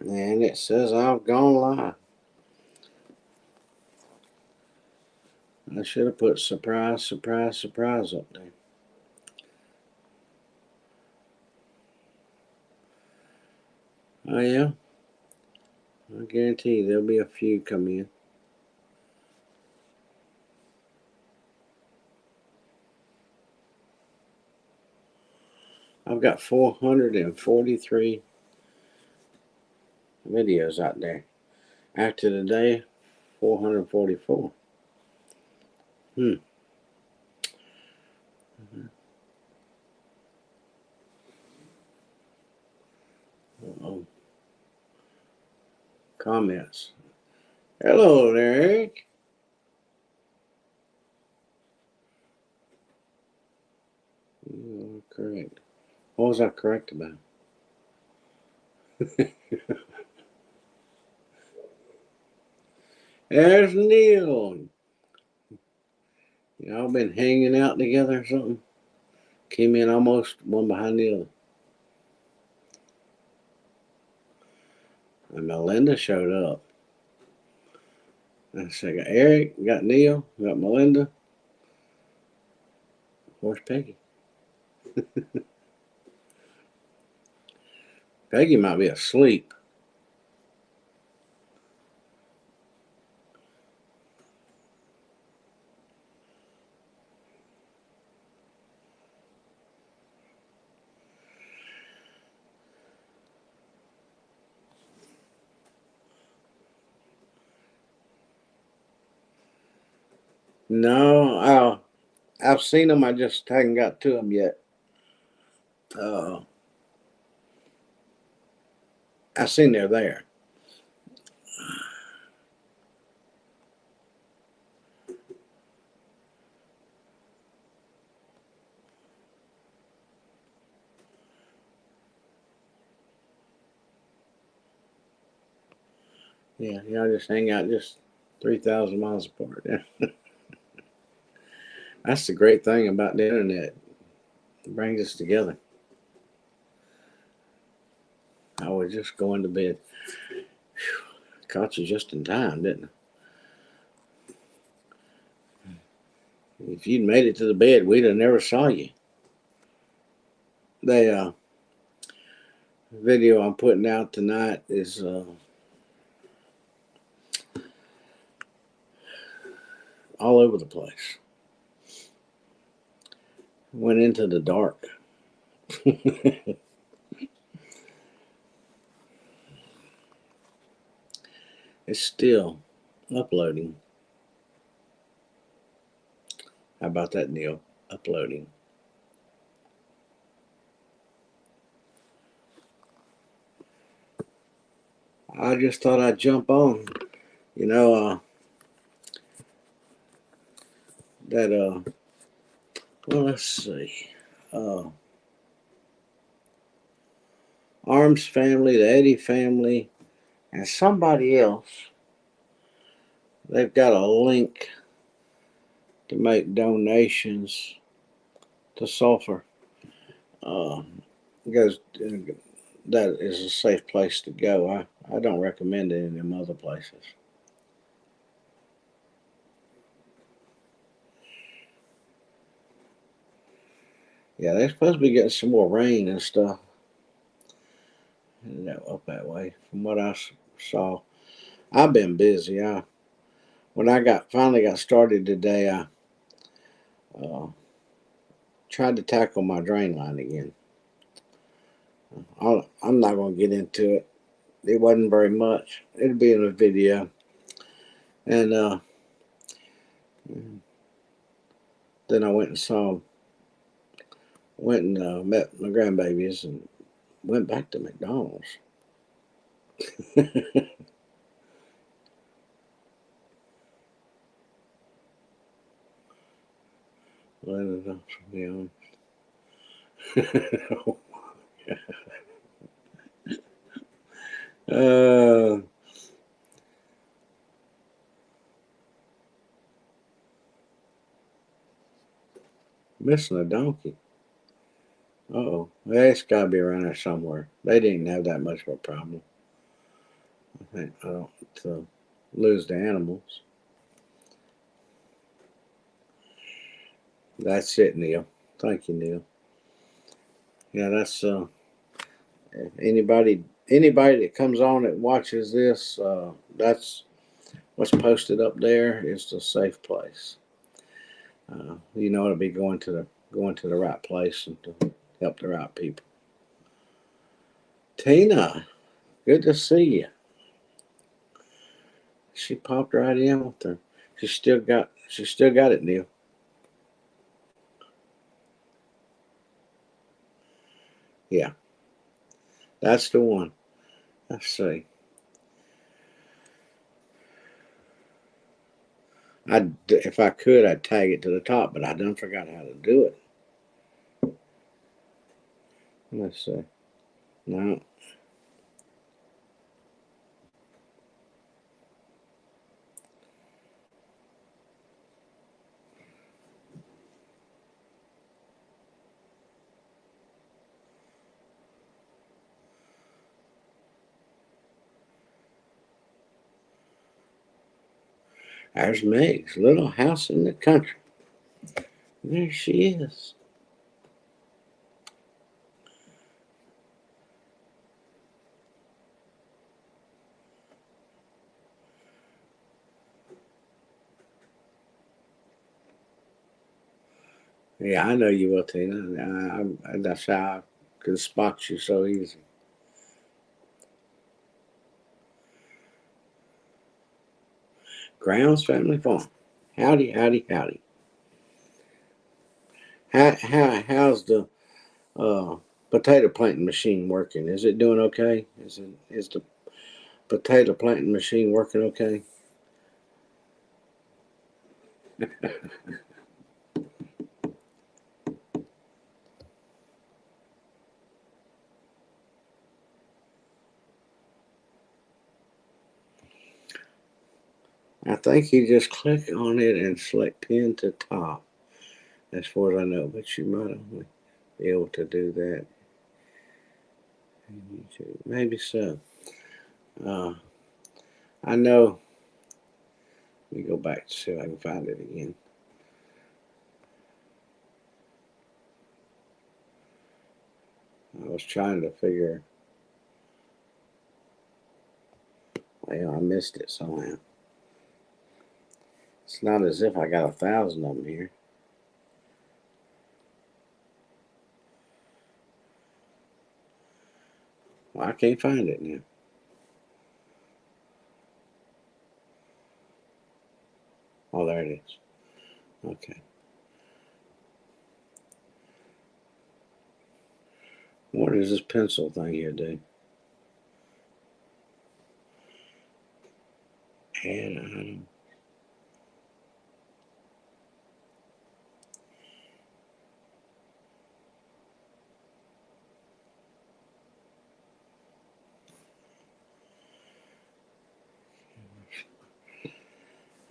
And it says I've gone live. I should have put surprise, surprise, surprise up there. Oh, yeah? I guarantee you there'll be a few come in. I've got 443 videos out there. After today, 444. Uh-oh. Comments. Hello there, Eric. You are correct. What was I correct about? There's Neil. Y'all been hanging out together or something? Came in almost one behind the other. And Melinda showed up. I said, got Eric, got Neil, got Melinda. Where's Peggy? Peggy might be asleep. No, I've seen them. I just haven't got to them yet. I seen they're there. Yeah, y'all just hang out just 3,000 miles apart. Yeah. That's the great thing about the internet. It brings us together. I was just going to bed. Whew. Caught you just in time, didn't I? If you'd made it to the bed, we'd have never saw you. The video I'm putting out tonight is all over the place. Went into the dark. It's still uploading. How about that, Neil? Uploading. I just thought I'd jump on. You know, well, let's see. Arms family, the Eddy family, and somebody else. They've got a link to make donations to Sulphur. Goes that is a safe place to go. I don't recommend it in them other places. Yeah, they're supposed to be getting some more rain and stuff. Up that way, from what I saw. I've been busy. When I finally got started today, I uh, tried to tackle my drain line again. I'm not going to get into it. It wasn't very much. It'll be in a video. And then I went and met my grandbabies and went back to McDonald's. Let it up, to be honest. uh, Missing a donkey. Uh-oh. Well, it's got to be around there somewhere. They didn't have that much of a problem. I think I don't lose the animals. That's it, Neil. Thank you, Neil. Yeah, that's anybody that comes on that watches this. That's what's posted up there is the safe place. You know, it'll be going to the right place and to help the right people. Tina, good to see you. She popped right in with her. She still got it, Neil. Yeah, that's the one. Let's see. If I could, I'd tag it to the top, but I done forgot how to do it. Let's see. No, there's Meg's little house in the country. There she is. Yeah, I know you will, Tina. That's how I can spot you so easy. Grounds Family Farm. Howdy, howdy, howdy. How's the uh, potato planting machine working? Is it doing okay? Is the potato planting machine working okay? I think you just click on it and select pin to top, as far as I know, but you might only be able to do that. Maybe so. Uh, I know. Let me go back to see if I can find it again. I was trying to figure. Well, I missed it somehow. It's not as if I got 1,000 of them here. Well, I can't find it now. Oh, there it is. Okay. What does this pencil thing here do? Add item.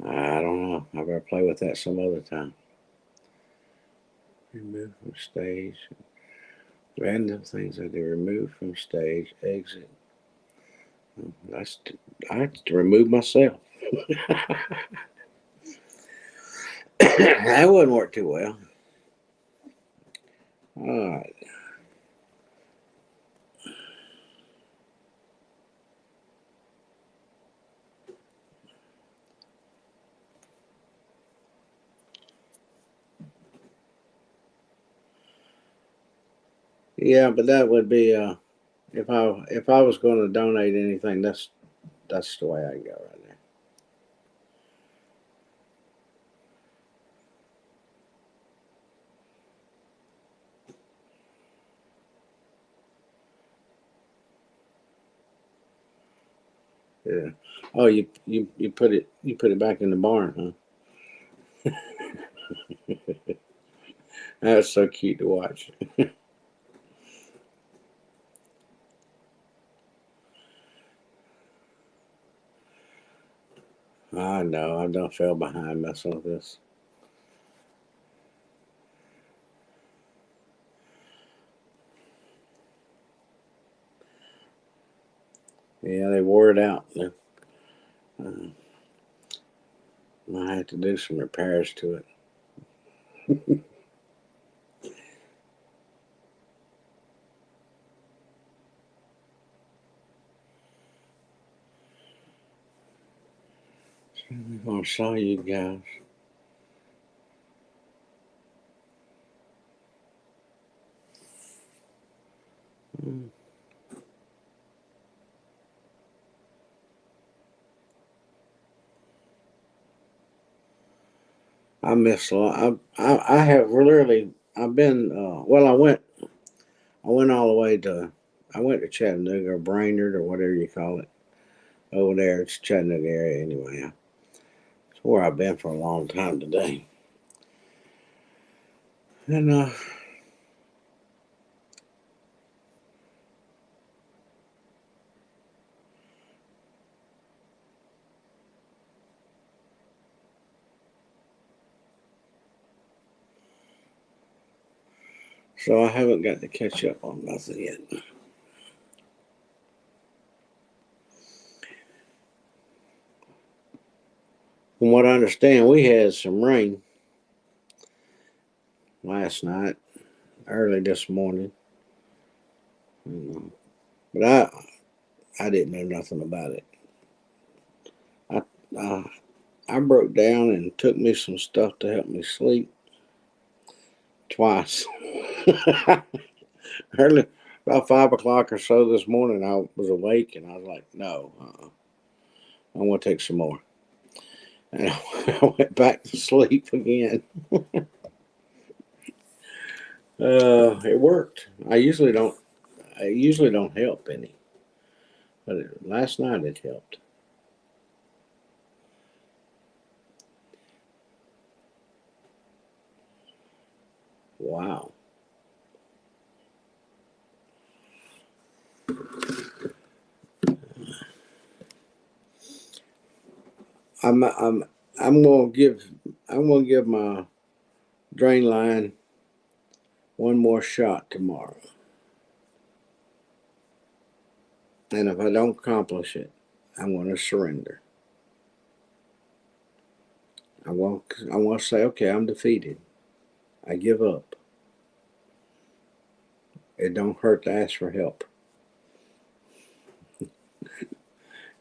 I don't know. I better play with that some other time. Remove from stage. Random things I do. Remove from stage. Exit. That's I have to remove myself. That wouldn't work too well. All right. Yeah, but that would be if I was going to donate anything, that's the way I go right there. Yeah. Oh, you put it back in the barn, huh? That's so cute to watch. I know. I don't fell behind messing with this. Yeah, they wore it out. Uh, I had to do some repairs to it. I'm gonna show you guys. Mm. I miss a lot. I have literally. I've been. Well, I went all the way to. I went to Chattanooga or Brainerd or whatever you call it over there. It's Chattanooga area anyway. It's where I've been for a long time today. And so I haven't got to catch up on nothing yet. From what I understand, we had some rain last night, early this morning. But I didn't know nothing about it. I uh, I broke down and took me some stuff to help me sleep twice. Early, about 5 o'clock or so this morning, I was awake and I was like, no, I want to take some more. And I went back to sleep again. It worked. I usually don't help any, but last night it helped. Wow. I'm I'm I'm gonna give my drain line one more shot tomorrow. And if I don't accomplish it, I'm going to surrender. I want to say, okay, I'm defeated. I give up. It don't hurt to ask for help.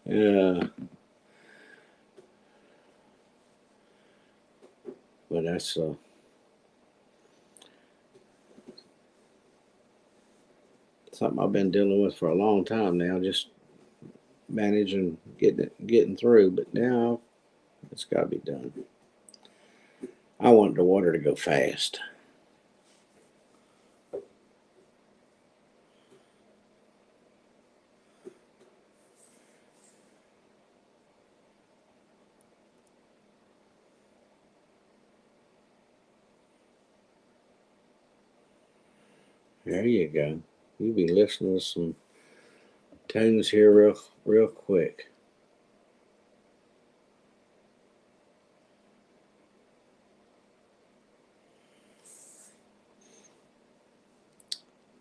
Uh, but that's something I've been dealing with for a long time now. Just managing getting through. But now it's got to be done. I want the water to go fast. There you go. You be listening to some tunes here real quick.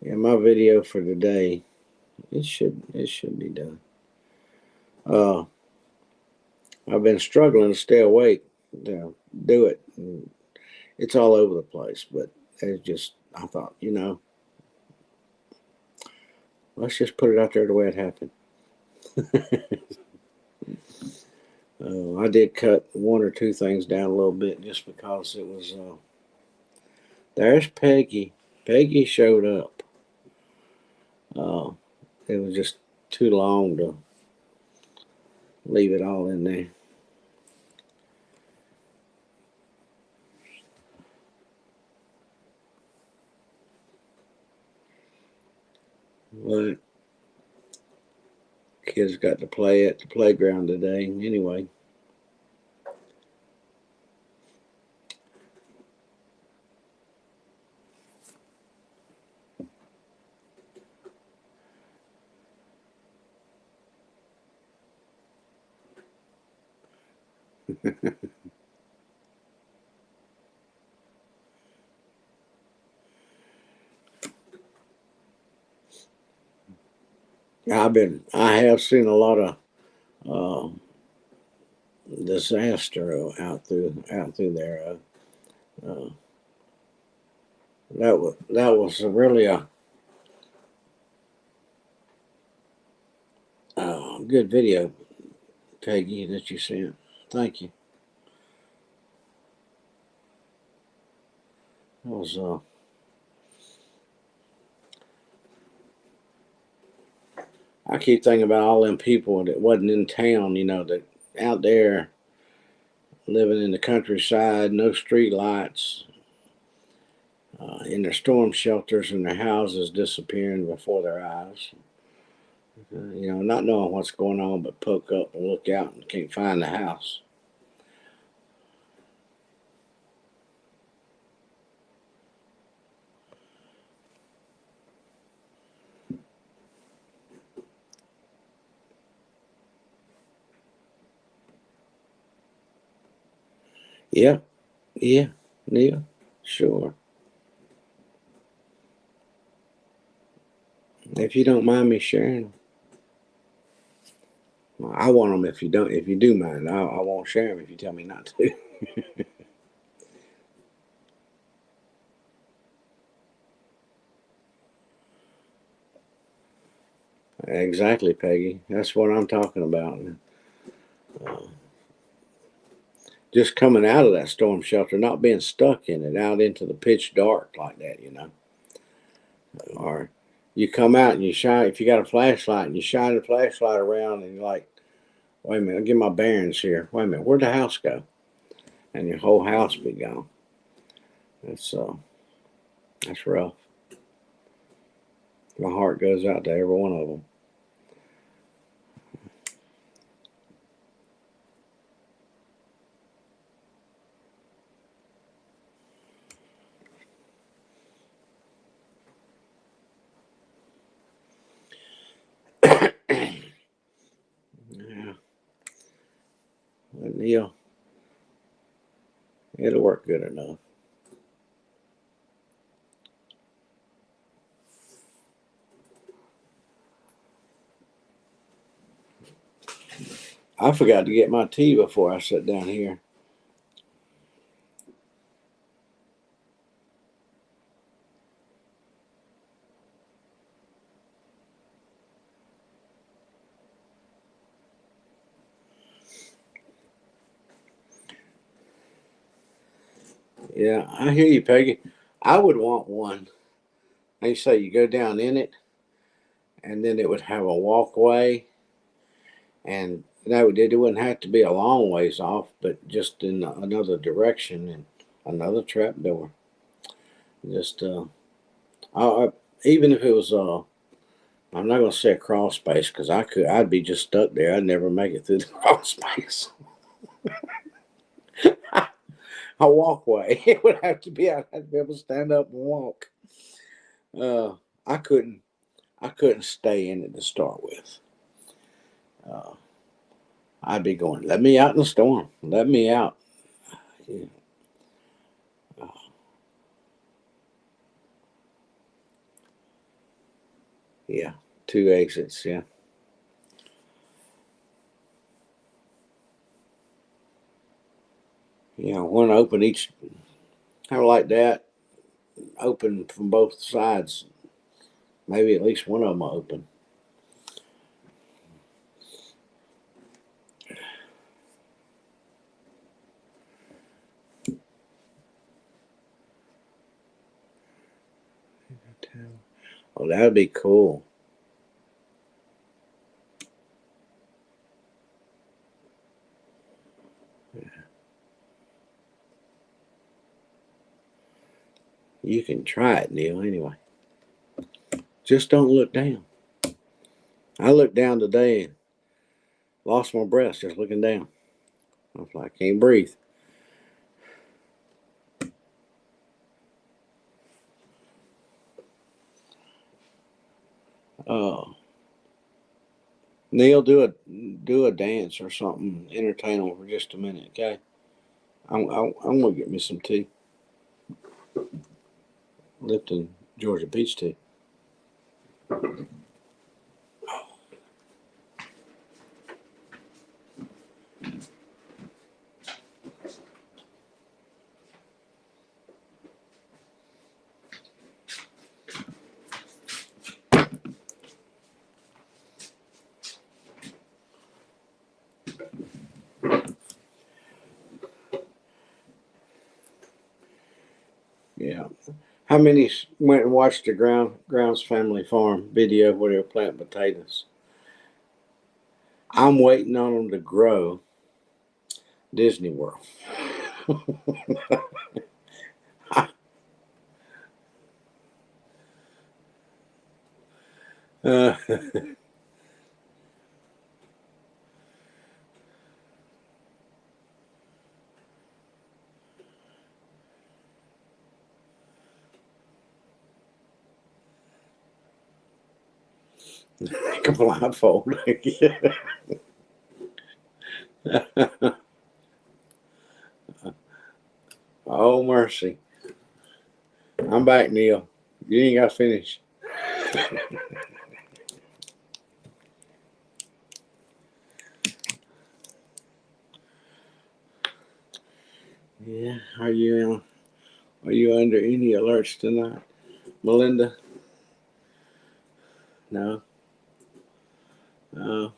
Yeah, my video for today. It should be done. Uh, I've been struggling to stay awake to do it. And it's all over the place, but it's just I thought, let's just put it out there the way it happened. I did cut one or two things down a little bit just because it was. There's Peggy. Peggy showed up. Uh, it was just too long to leave it all in there. But kids got to play at the playground today anyway. I have seen a lot of uh, disaster out through there. Uh, that was really a good video, Peggy, that you sent. Thank you. That was I keep thinking about all them people that wasn't in town, that out there living in the countryside, no street lights, in their storm shelters and their houses disappearing before their eyes. Not knowing what's going on, but poke up and look out and can't find the house. Yeah, yeah, Neil, sure. If you don't mind me sharing them, well, I want them. If you don't, if you do mind, I won't share them if you tell me not to. Exactly, Peggy. That's what I'm talking about. Uh, just coming out of that storm shelter, not being stuck in it, out into the pitch dark like that. Or you come out and you shine, if you got a flashlight and you shine the flashlight around and you're like, wait a minute, I'll get my bearings here. Wait a minute, where'd the house go? And your whole house be gone. That's rough. My heart goes out to every one of them. Yeah, but Neil, it'll work good enough. I forgot to get my tea before I sat down here. Yeah, I hear you, Peggy. I would want one. They say you go down in it, and then it would have a walkway, and it wouldn't have to be a long ways off, but just in another direction and another trap door. Just even if it was I'm not gonna say a crawl space because I'd be just stuck there. I'd never make it through the crawl space. A walkway. It would have to be. I'd have to be able to stand up and walk. Uh, I couldn't. I couldn't stay in it to start with. Uh, I'd be going. Let me out in the storm. Let me out. Yeah. Uh, yeah. Two exits. Yeah. Yeah. One open each. Kind of like that. Open from both sides. Maybe at least one of them open. Oh, that would be cool. You can try it, Neil. Anyway, just don't look down. I looked down today and lost my breath just looking down. I was like, I can't breathe. Uh, Neil, do a dance or something. Entertain them for just a minute, okay? I'm gonna get me some tea. Lipton Georgia peach tea. Yeah. How many went and watched the Grounds Family Farm video where they were planting potatoes? I'm waiting on them to grow Disney World. uh, blindfold. Oh mercy! I'm back, Neil. You ain't got to finish. Yeah. Are you under any alerts tonight, Melinda? No. No.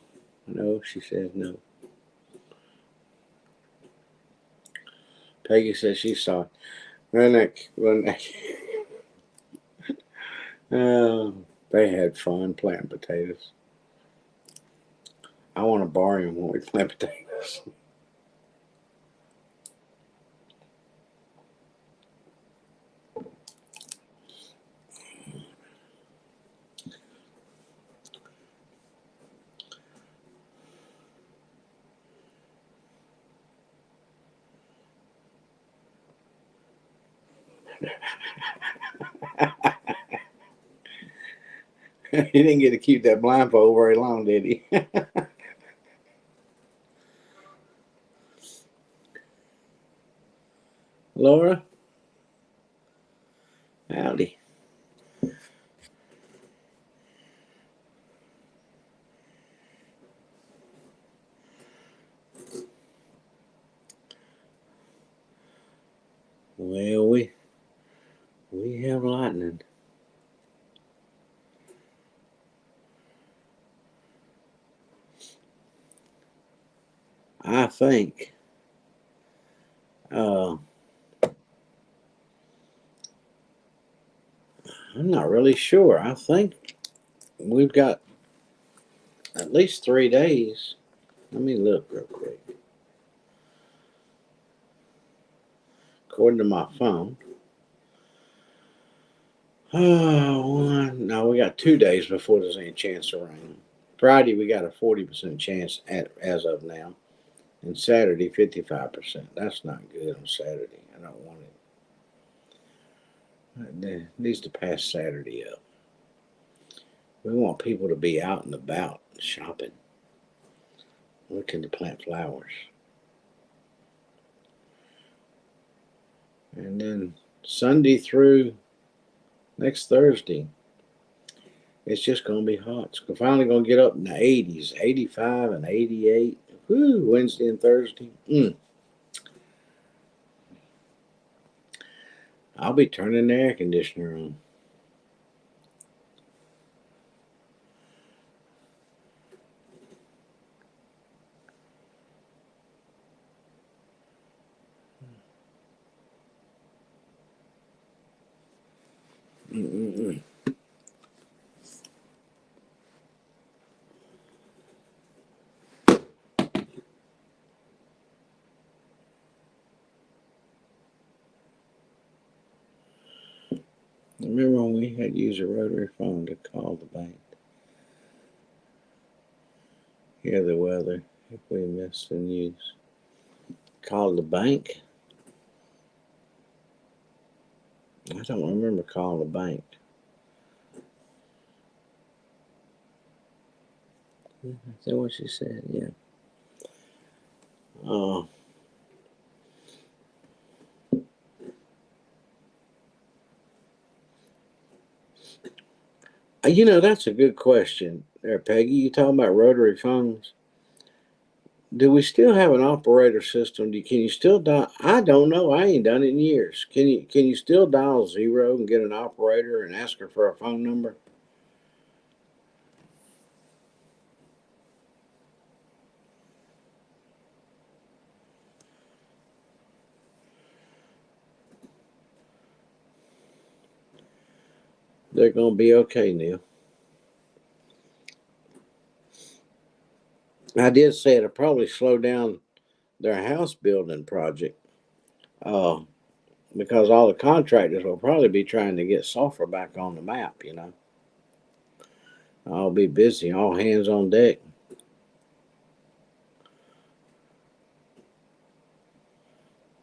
No. She says no. Peggy says she saw it. They had fun planting potatoes. I want to borrow him when we plant potatoes. He didn't get to keep that blindfold very long, did he? Laura, howdy. Well, we have lightning. I think. I'm not really sure. I think we've got at least 3 days. Let me look real quick. According to my phone. No, we got 2 days before there's any chance of rain. Friday, we got a 40% chance as of now. And Saturday, 55%. That's not good on Saturday. I don't want it. It needs to pass Saturday up. We want people to be out and about shopping, looking to plant flowers. And then Sunday through next Thursday, it's just going to be hot. It's finally going to get up in the 80s, 85 and 88. Woo, Wednesday and Thursday. I'll be turning the air conditioner on. Mm-mm-mm. Remember when we had to use a rotary phone to call the bank? Hear the weather if we missed the news. Call the bank? I don't remember calling the bank. Is that what she said? Yeah. Oh. That's a good question there, Peggy. You talking about rotary phones? Do we still have an operator system? Can you still dial? I don't know. I ain't done it in years. Can you still dial 0 and get an operator and ask her for a phone number? They're going to be okay, Neil. I did say it'll probably slow down their house building project uh, because all the contractors will probably be trying to get Sulphur back on the map, you know. I'll be busy, all hands on deck.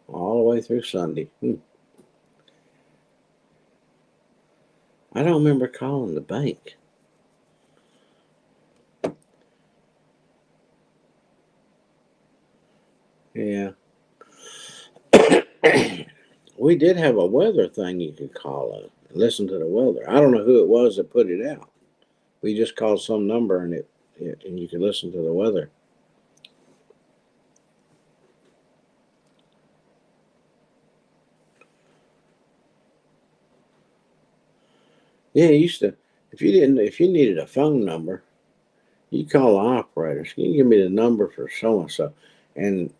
All the way through Sunday. I don't remember calling the bank. Yeah. We did have a weather thing you could call and listen to the weather. I don't know who it was that put it out. We just called some number and and you could listen to the weather. Yeah, you used to. If you needed a phone number, you call the operators. Can you give me the number for so and so? And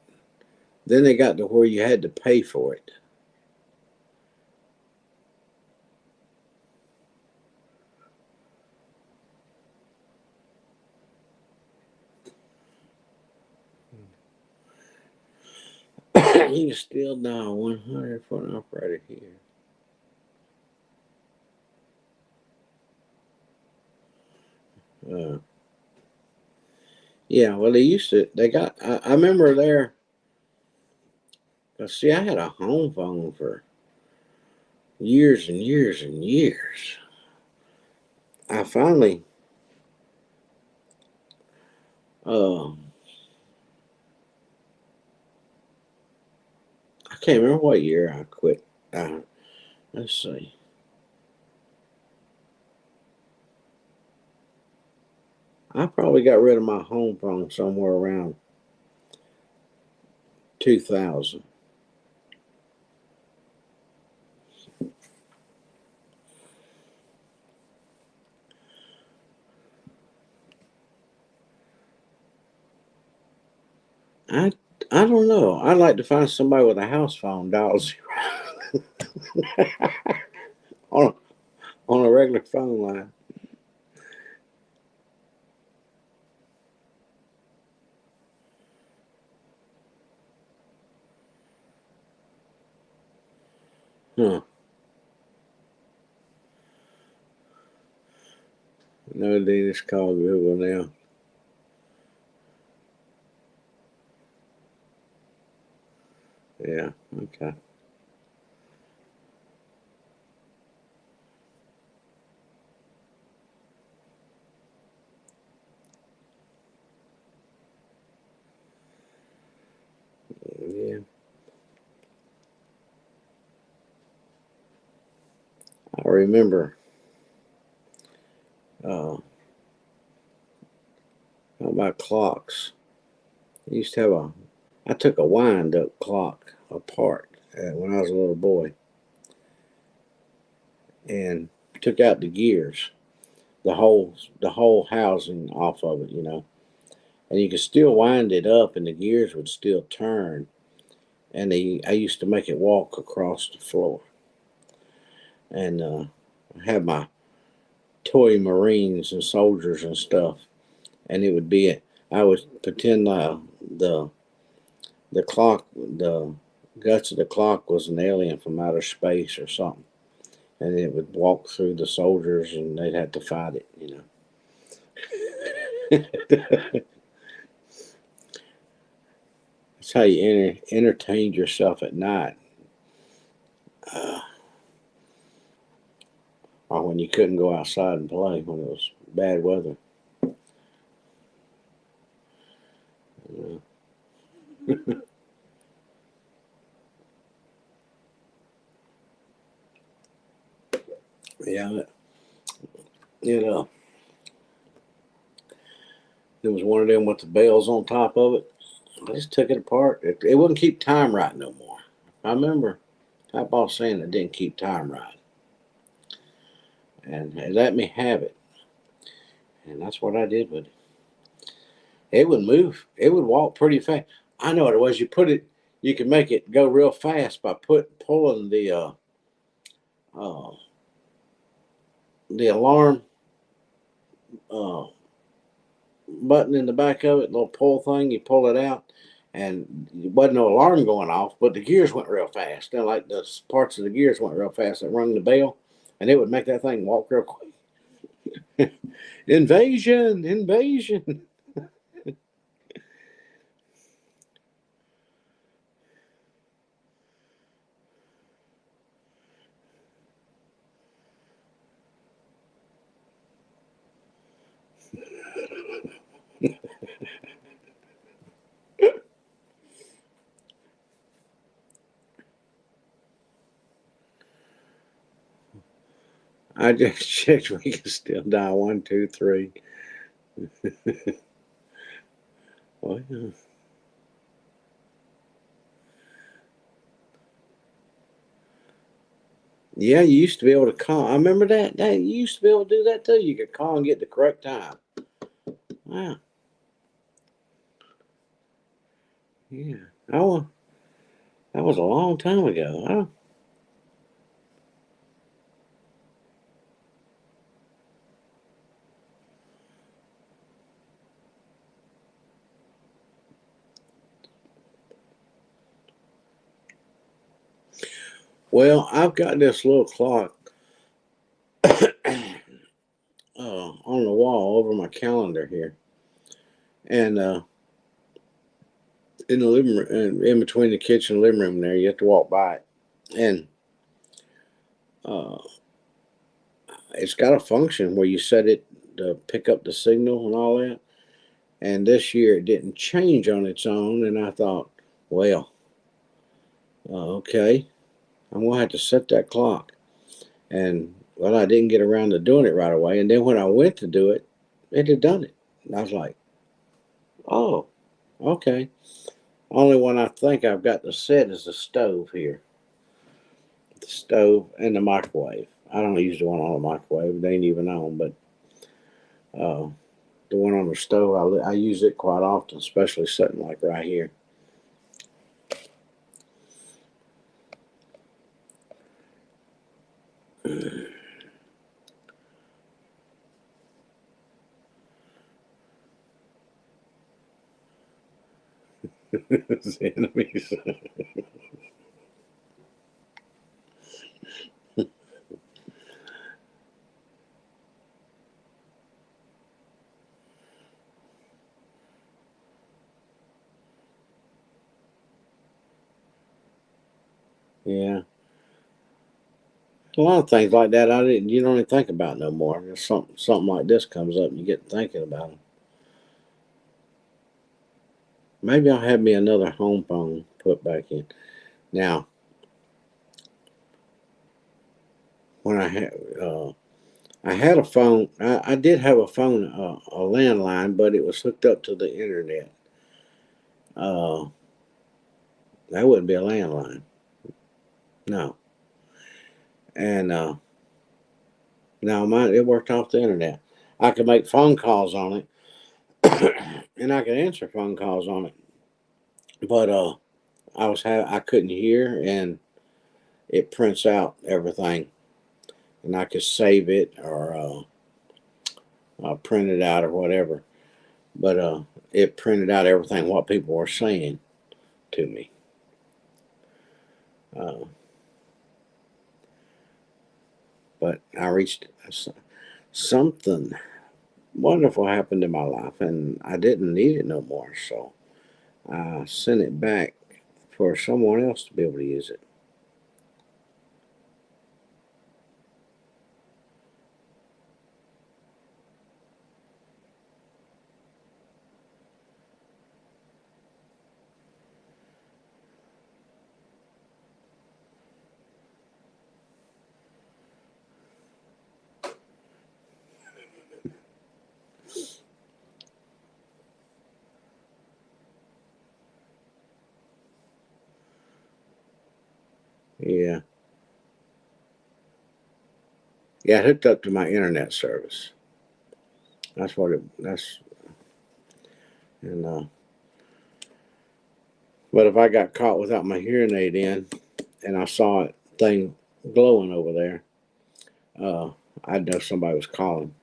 then they got to where you had to pay for it. You can still dial 100 for an operator here. Yeah, well, they used to. They got. I remember there. See, I had a home phone for years and years and years. I finally, uh, I can't remember what year I quit. Let's see. I probably got rid of my home phone somewhere around 2000. I I don't know. I'd like to find somebody with a house phone dial zero on on a regular phone line. Huh. No, they just call Google now. Yeah. Okay. Yeah. I remember. How about clocks? I used to have a. I took a wind up clock apart when I was a little boy and took out the gears, the whole housing off of it, you know. And you could still wind it up, and the gears would still turn. And I used to make it walk across the floor, and I had my toy Marines and soldiers and stuff, and it would be. I would pretend the clock, the guts of the clock was an alien from outer space or something, and it would walk through the soldiers, and they'd have to fight it, you know. That's how you entertained yourself at night, uh, or when you couldn't go outside and play when it was bad weather. You know? Yeah, it it was one of them with the bells on top of it. I just took it apart. It wouldn't keep time right no more. I remember Papa saying it didn't keep time right, and they let me have it, and that's what I did with it. It would move. It would walk pretty fast. I know what it was. You put it. You can make it go real fast by pulling the uh, the alarm uh, button in the back of it, little pull thing. You pull it out, and there wasn't no alarm going off, but the gears went real fast. And like the parts of the gears went real fast. It rung the bell, and it would make that thing walk real quick. Invasion! Invasion! I just checked. We can still dial 123. Well, yeah, you used to be able to call. I remember that. You used to be able to do that too. You could call and get the correct time. Wow. Yeah. Oh, that was a long time ago. Oh. Well, I've got this little clock on the wall over my calendar here, and in the living room, in between the kitchen and living room, there you have to walk by it, and uh, it's got a function where you set it to pick up the signal and all that. And this year it didn't change on its own, and I thought, well, okay, I'm gonna have to set that clock. And well, I didn't get around to doing it right away, and then when I went to do it, it had done it. And I was like, oh, okay. Only one I think I've got to set is the stove here. The stove and the microwave. I don't use the one on the microwave. They ain't even on, but uh, the one on the stove, I use it quite often, especially sitting like right here. It's enemies. Yeah. A lot of things like that you don't even think about no more. Just something like this comes up and you get thinking about them. Maybe I'll have me another home phone put back in. Now, when I had a phone. I did have a phone, a landline, but it was hooked up to the internet. Uh, that wouldn't be a landline. No. And now mine it worked off the internet. I could make phone calls on it, and I could answer phone calls on it. But I couldn't hear, and it prints out everything, and I could save it or print it out or whatever. But it printed out everything what people were saying to me. Uh, but I reached something wonderful happened in my life, and I didn't need it no more. So I sent it back for someone else to be able to use it. Yeah, yeah, it hooked up to my internet service. That's what it. That's and but if I got caught without my hearing aid in, and I saw it thing glowing over there, uh, I'd know somebody was calling.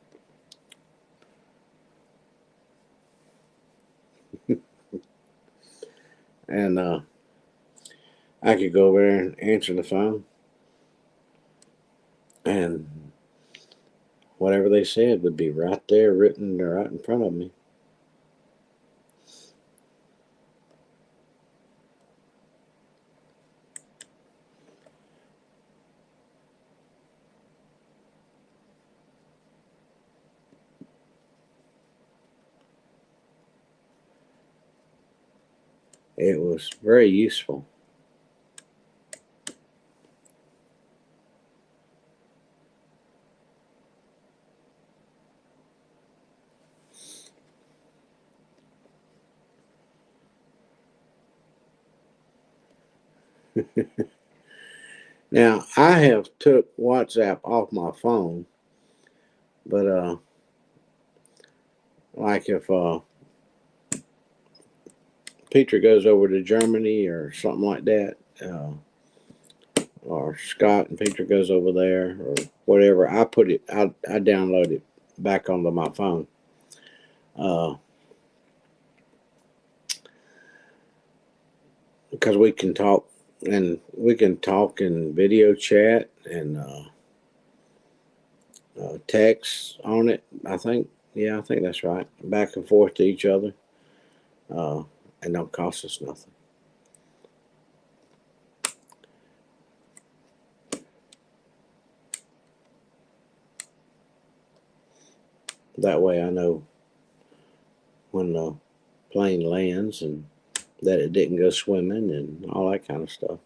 And I could go over there and answer the phone, and whatever they said would be right there, written right in front of me. It was very useful. Now I have took WhatsApp off my phone, but like if Peter goes over to Germany or something like that, or Scott and Peter goes over there or whatever, I download it back onto my phone. Uh, because we can talk and video chat and text on it. I think, yeah, I think that's right. Back and forth to each other, uh, and don't cost us nothing. That way, I know when the plane lands and that it didn't go swimming and all that kind of stuff.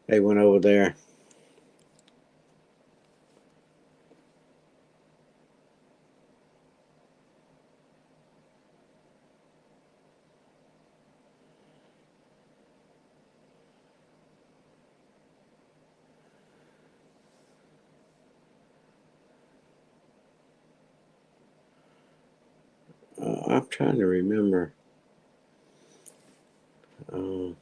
They went over there. I'm trying to remember. Uh,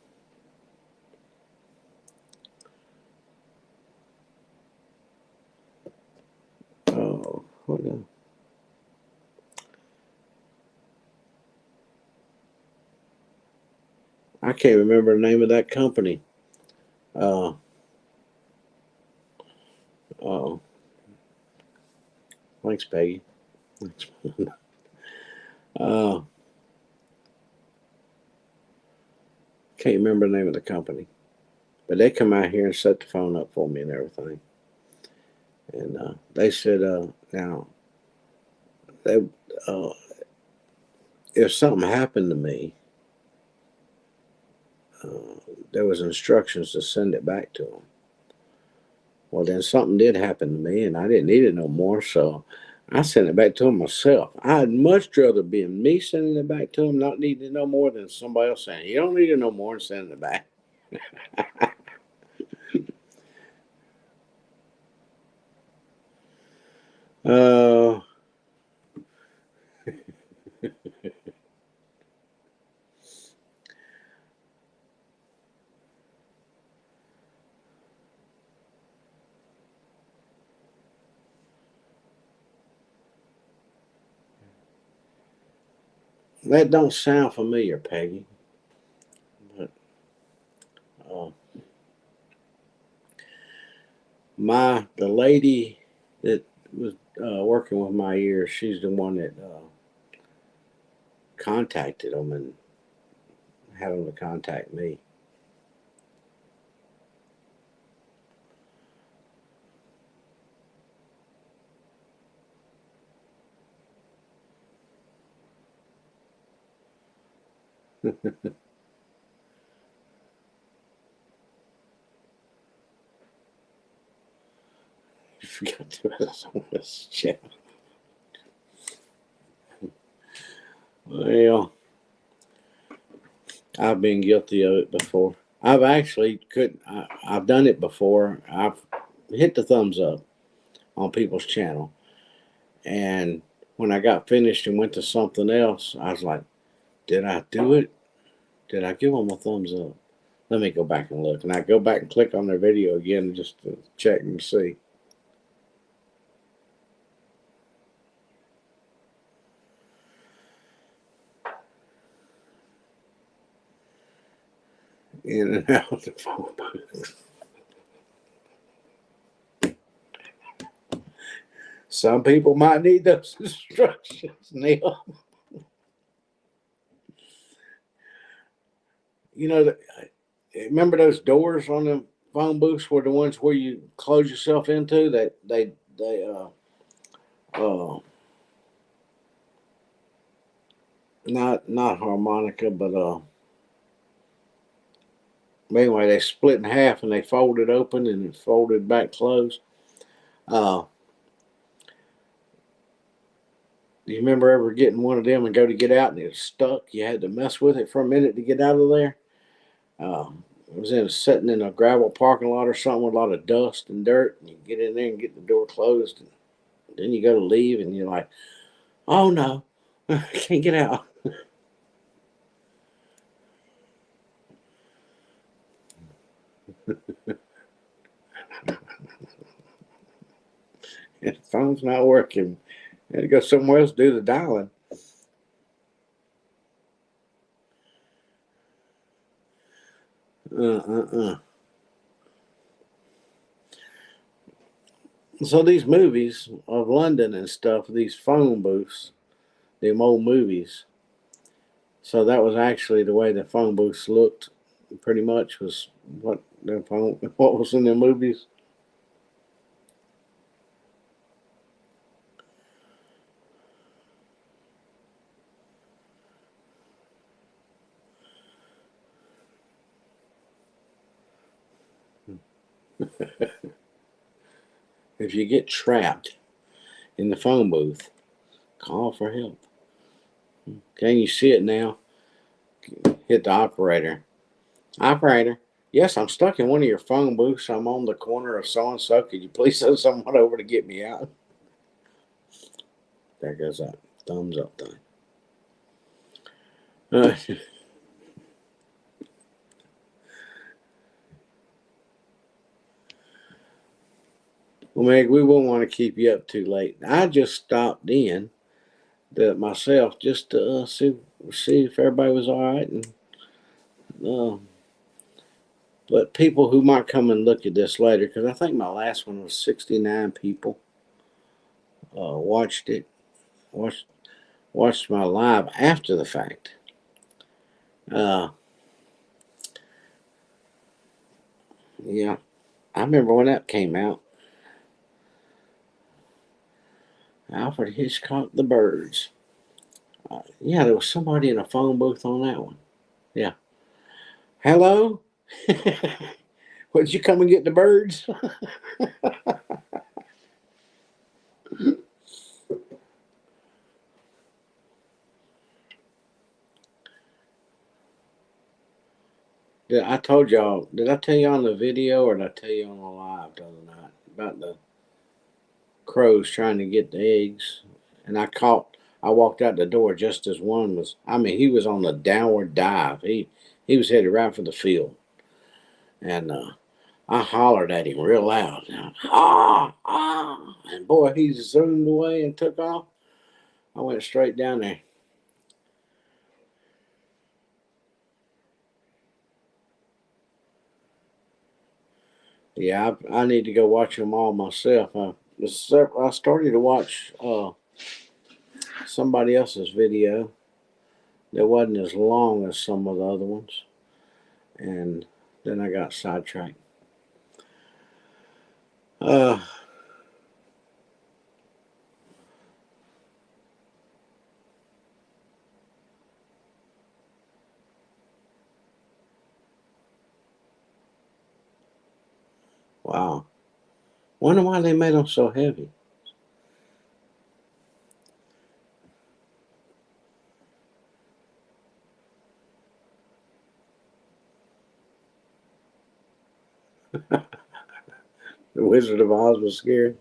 oh, what the, I can't remember the name of that company. Uh, oh, thanks, Peggy. uh, can't remember the name of the company, but they come out here and set the phone up for me and everything. And they said, now, they, uh, if something happened to me, uh, there was instructions to send it back to them. Well, then something did happen to me, and I didn't need it no more, so I sent it back to them myself. I'd much rather be me sending it back to them, not needing it no more, than somebody else saying, "You don't need it no more," and sending it back. Uh, that don't sound familiar, Peggy. But uh, the lady that was working with my ears, she's the one that contacted them and had them to contact me. I forgot to ask on this chat. Well, I've been guilty of it before. I've actually could I've done it before. I've hit the thumbs up on people's channel, and when I got finished and went to something else, I was like, "Did I do it? Did I give them a thumbs up?" Let me go back and look. And I go back and click on their video again just to check and see. In and out of the phone booth. Some people might need those instructions, Neil. You know, remember those doors on the phone booths were the ones where you close yourself into that they not harmonica, but anyway, they split in half and they folded open and it folded back closed. Do you remember ever getting one of them and go to get out and it was stuck? You had to mess with it for a minute to get out of there. It was sitting in a gravel parking lot or something with a lot of dust and dirt. And you get in there and get the door closed. And then you go to leave and you're like, oh no, I can't get out. The phone's not working. You had to go somewhere else to do the dialing. So these movies of London and stuff, these phone booths, them old movies. So that was actually the way the phone booths looked. Pretty much was what what was in the movies. If you get trapped in the phone booth, call for help. Can you see it now? Hit the operator. Operator, yes, I'm stuck in one of your phone booths. I'm on the corner of so and so. Could you please send someone over to get me out? There goes that thumbs up thing. Well, Meg, we won't want to keep you up too late. I just stopped in myself just to see if everybody was all right, and uh, but people who might come and look at this later, because I think my last one was 69 people watched it, watched my live after the fact. Yeah, I remember when that came out. Alfred Hitchcock, The Birds. Yeah, there was somebody in a phone booth on that one. Yeah. Hello? Would you come and get the birds? I told y'all, did I tell you on the video or did I tell you on the live the other night about the crows trying to get the eggs? And I walked out the door just as one was, I mean, he was on the downward dive. He was headed right for the field. And I hollered at him real loud. Ah, ah. And boy, he zoomed away and took off. I went straight down there. Yeah, I need to go watch them all myself. I started to watch somebody else's video that wasn't as long as some of the other ones, and then I got sidetracked. Uh, wow. Wonder why they made them so heavy. The Wizard of Oz was scary.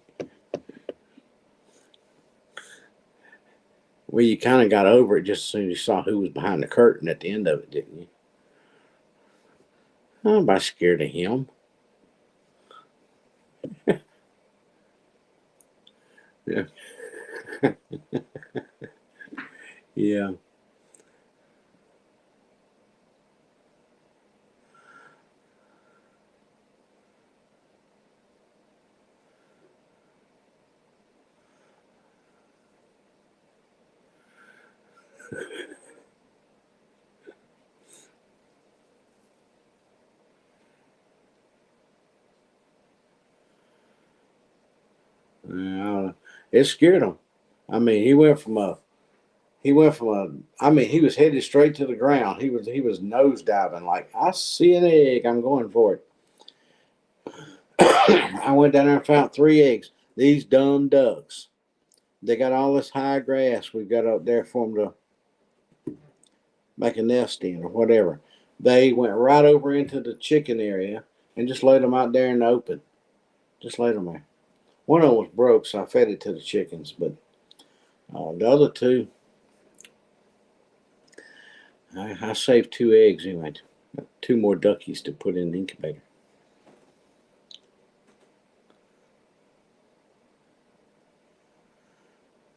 Well, you kind of got over it just as soon as you saw who was behind the curtain at the end of it, didn't you? I'm not scared of him. Yeah. Yeah. I don't know. It scared him. I mean, I mean, he was headed straight to the ground. He was nose diving like, I see an egg, I'm going for it. I went down there and found 3 eggs. These dumb ducks. They got all this high grass we've got up there for them to make a nest in or whatever. They went right over into the chicken area and just laid them out there in the open. Just laid them there. One of them was broke, so I fed it to the chickens. But the other two, I saved 2 eggs anyway. 2 more duckies to put in the incubator.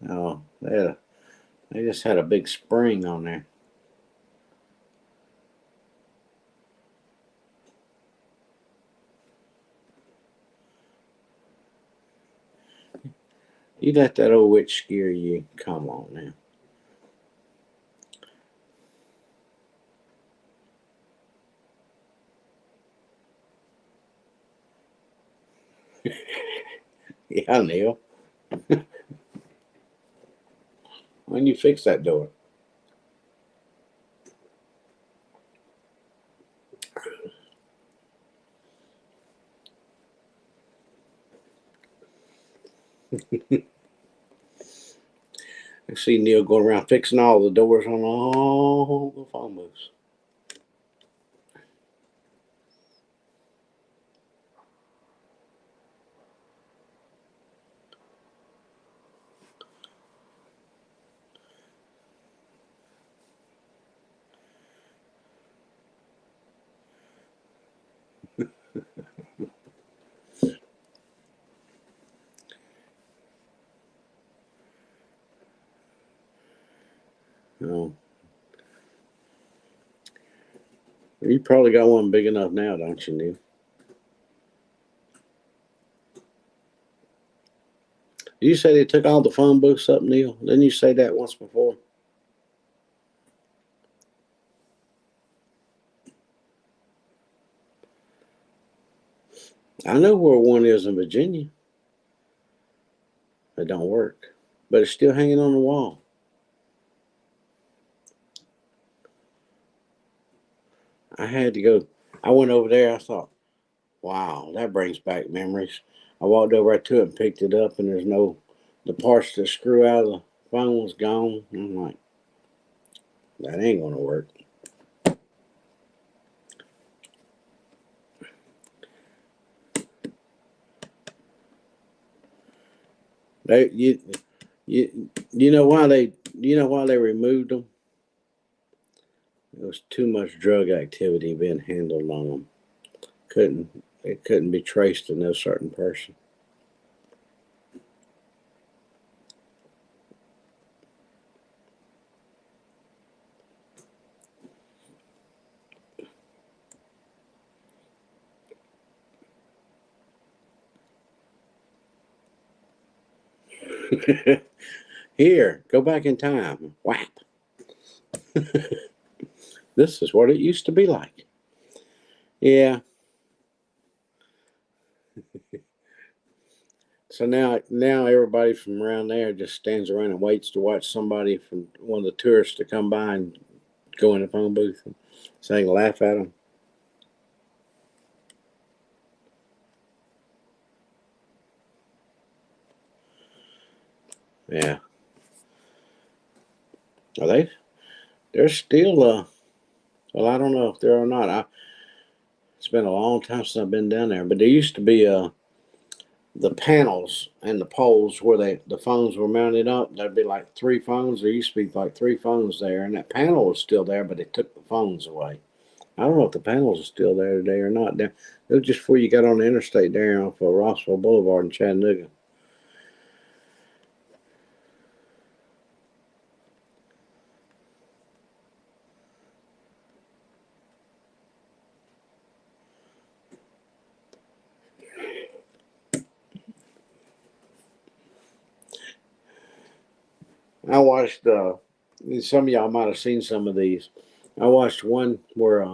Oh, they just had a big spring on there. You let that old witch scare you. Come on now. Yeah, Neil. When you fix that door. I see Neil going around fixing all the doors on all the phone booths. Oh, you probably got one big enough now, don't you, Neil? You say they took all the phone booths up, Neil? Didn't you say that once before? I know where one is in Virginia. It don't work, but it's still hanging on the wall. I had to go. I went over there. I thought, wow, that brings back memories. I walked over to it and picked it up, and there's no the parts to screw out of the phone was gone. I'm like, that ain't gonna work. They you know why they removed them? There was too much drug activity being handled on them. It couldn't be traced to no certain person. Here, go back in time. Whap. This is what it used to be like. Yeah. So now everybody from around there just stands around and waits to watch somebody from one of the tourists to come by and go in the phone booth and so they can laugh at them. Yeah. Are they? They're still. Well, I don't know if they're or not. It's been a long time since I've been down there, but there used to be the panels and the poles where the phones were mounted up. There'd be like 3 phones. There used to be like 3 phones there, and that panel was still there, but they took the phones away. I don't know if the panels are still there today or not. It was just before you got on the interstate there off of Rossville Boulevard in Chattanooga. I watched. Some of y'all might have seen some of these. I watched one where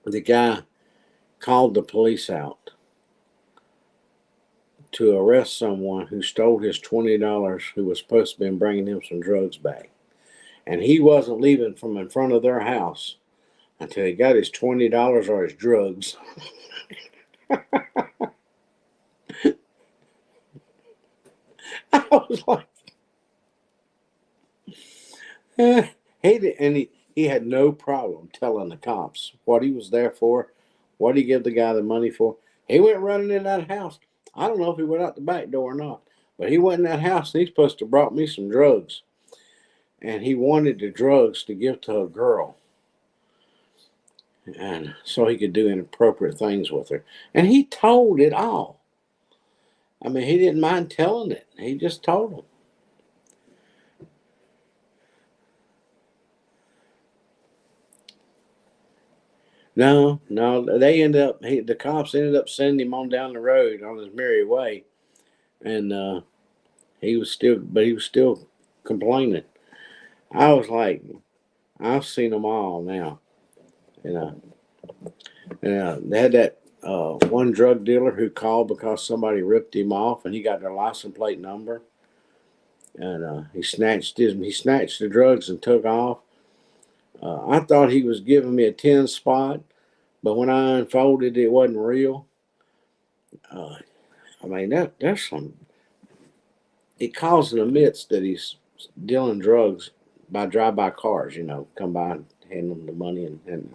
the guy called the police out to arrest someone who stole his $20, who was supposed to be bringing him some drugs back, and he wasn't leaving from in front of their house until he got his $20 or his drugs. I was like, he did, and he had no problem telling the cops what he was there for, what he gave the guy the money for. He went running in that house. I don't know if he went out the back door or not, but he went in that house and he's supposed to have brought me some drugs. And he wanted the drugs to give to a girl. And so he could do inappropriate things with her. And he told it all. I mean, he didn't mind telling it. He just told them. No, they ended up. The cops ended up sending him on down the road on his merry way, and he was still complaining. I was like, I've seen them all now, you know. And they had that one drug dealer who called because somebody ripped him off, and he got their license plate number, and he snatched the drugs and took off. I thought he was giving me a 10 spot, but when I unfolded, it wasn't real. Uh, I mean, there's some. It calls and admits that he's dealing drugs by drive-by cars. Come by and hand them the money and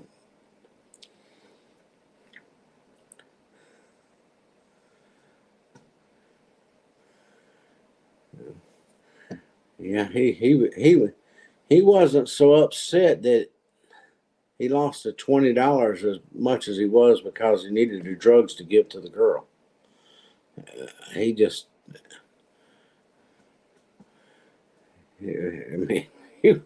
yeah, he wasn't so upset that he lost the $20 as much as he was because he needed the drugs to give to the girl. He just, I mean, it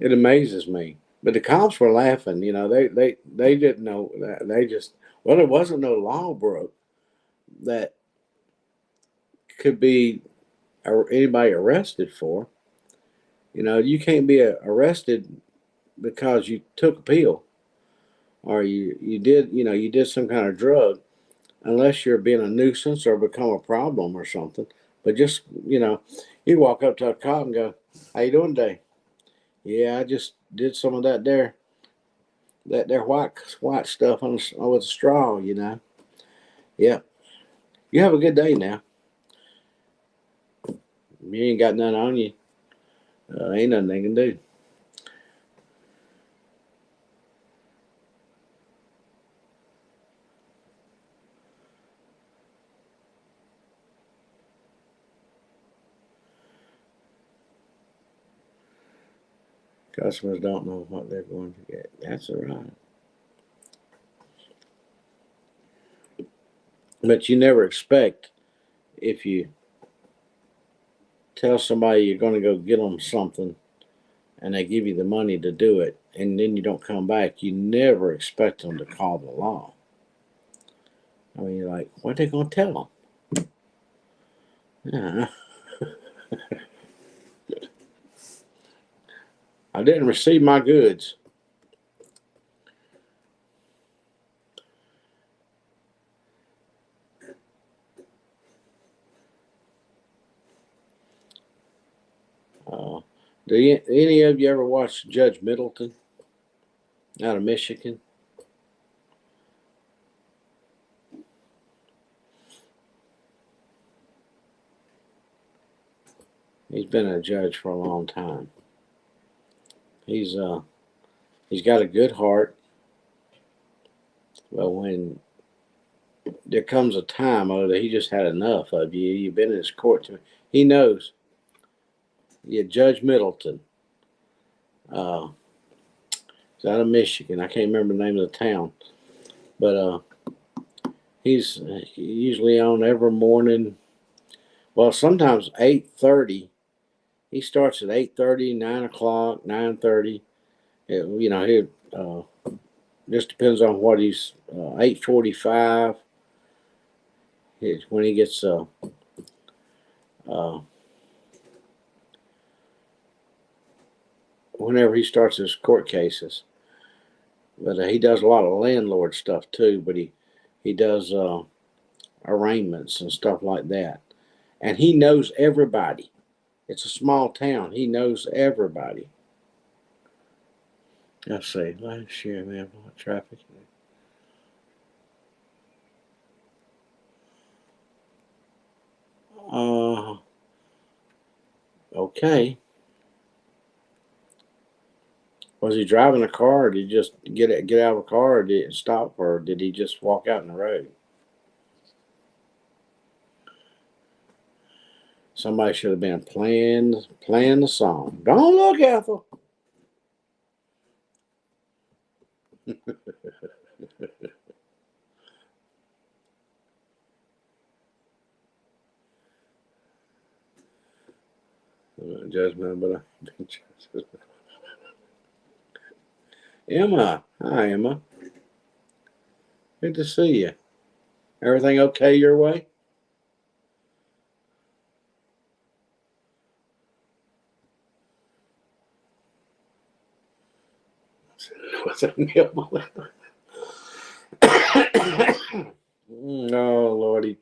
amazes me. But the cops were laughing. They didn't know that. They just, well, there wasn't no law broke that could be anybody arrested for. You can't be arrested because you took a pill or you did some kind of drug unless you're being a nuisance or become a problem or something. But just you walk up to a cop and go, "How you doing today?" "Yeah, I just did some of that there white stuff with a straw." Yeah. You have a good day now. You ain't got nothing on you. Ain't nothing they can do. Customers don't know what they're going to get. That's all right. But you never expect if you tell somebody you're going to go get them something and they give you the money to do it and then you don't come back, you never expect them to call the law. I mean, you're like, what are they going to tell them? Yeah. I didn't receive my goods. Do any of you ever watch Judge Middleton out of Michigan? He's been a judge for a long time. He's he's got a good heart, but when there comes a time, that he just had enough of you. You've been in his court. He knows. Yeah, Judge Middleton. Uh, He's out of Michigan. I can't remember the name of the town, but he's usually on every morning. Well, sometimes 8:30. He starts at 8:30, 9 o'clock, 9:30. He just depends on what he's 8:45 when he gets uh, whenever he starts his court cases. But he does a lot of landlord stuff too. But he does arraignments and stuff like that. And he knows everybody. It's a small town. He knows everybody. Let's see. Last year, man, what traffic? Okay. Was he driving a car, or did he just get out of a car, or did it stop, or did he just walk out in the road? Somebody should have been playing the song. Don't look, Ethel. Judgment, but Emma. Hi, Emma. Good to see you. Everything okay your way? What's that, Emma? Oh, Lordy.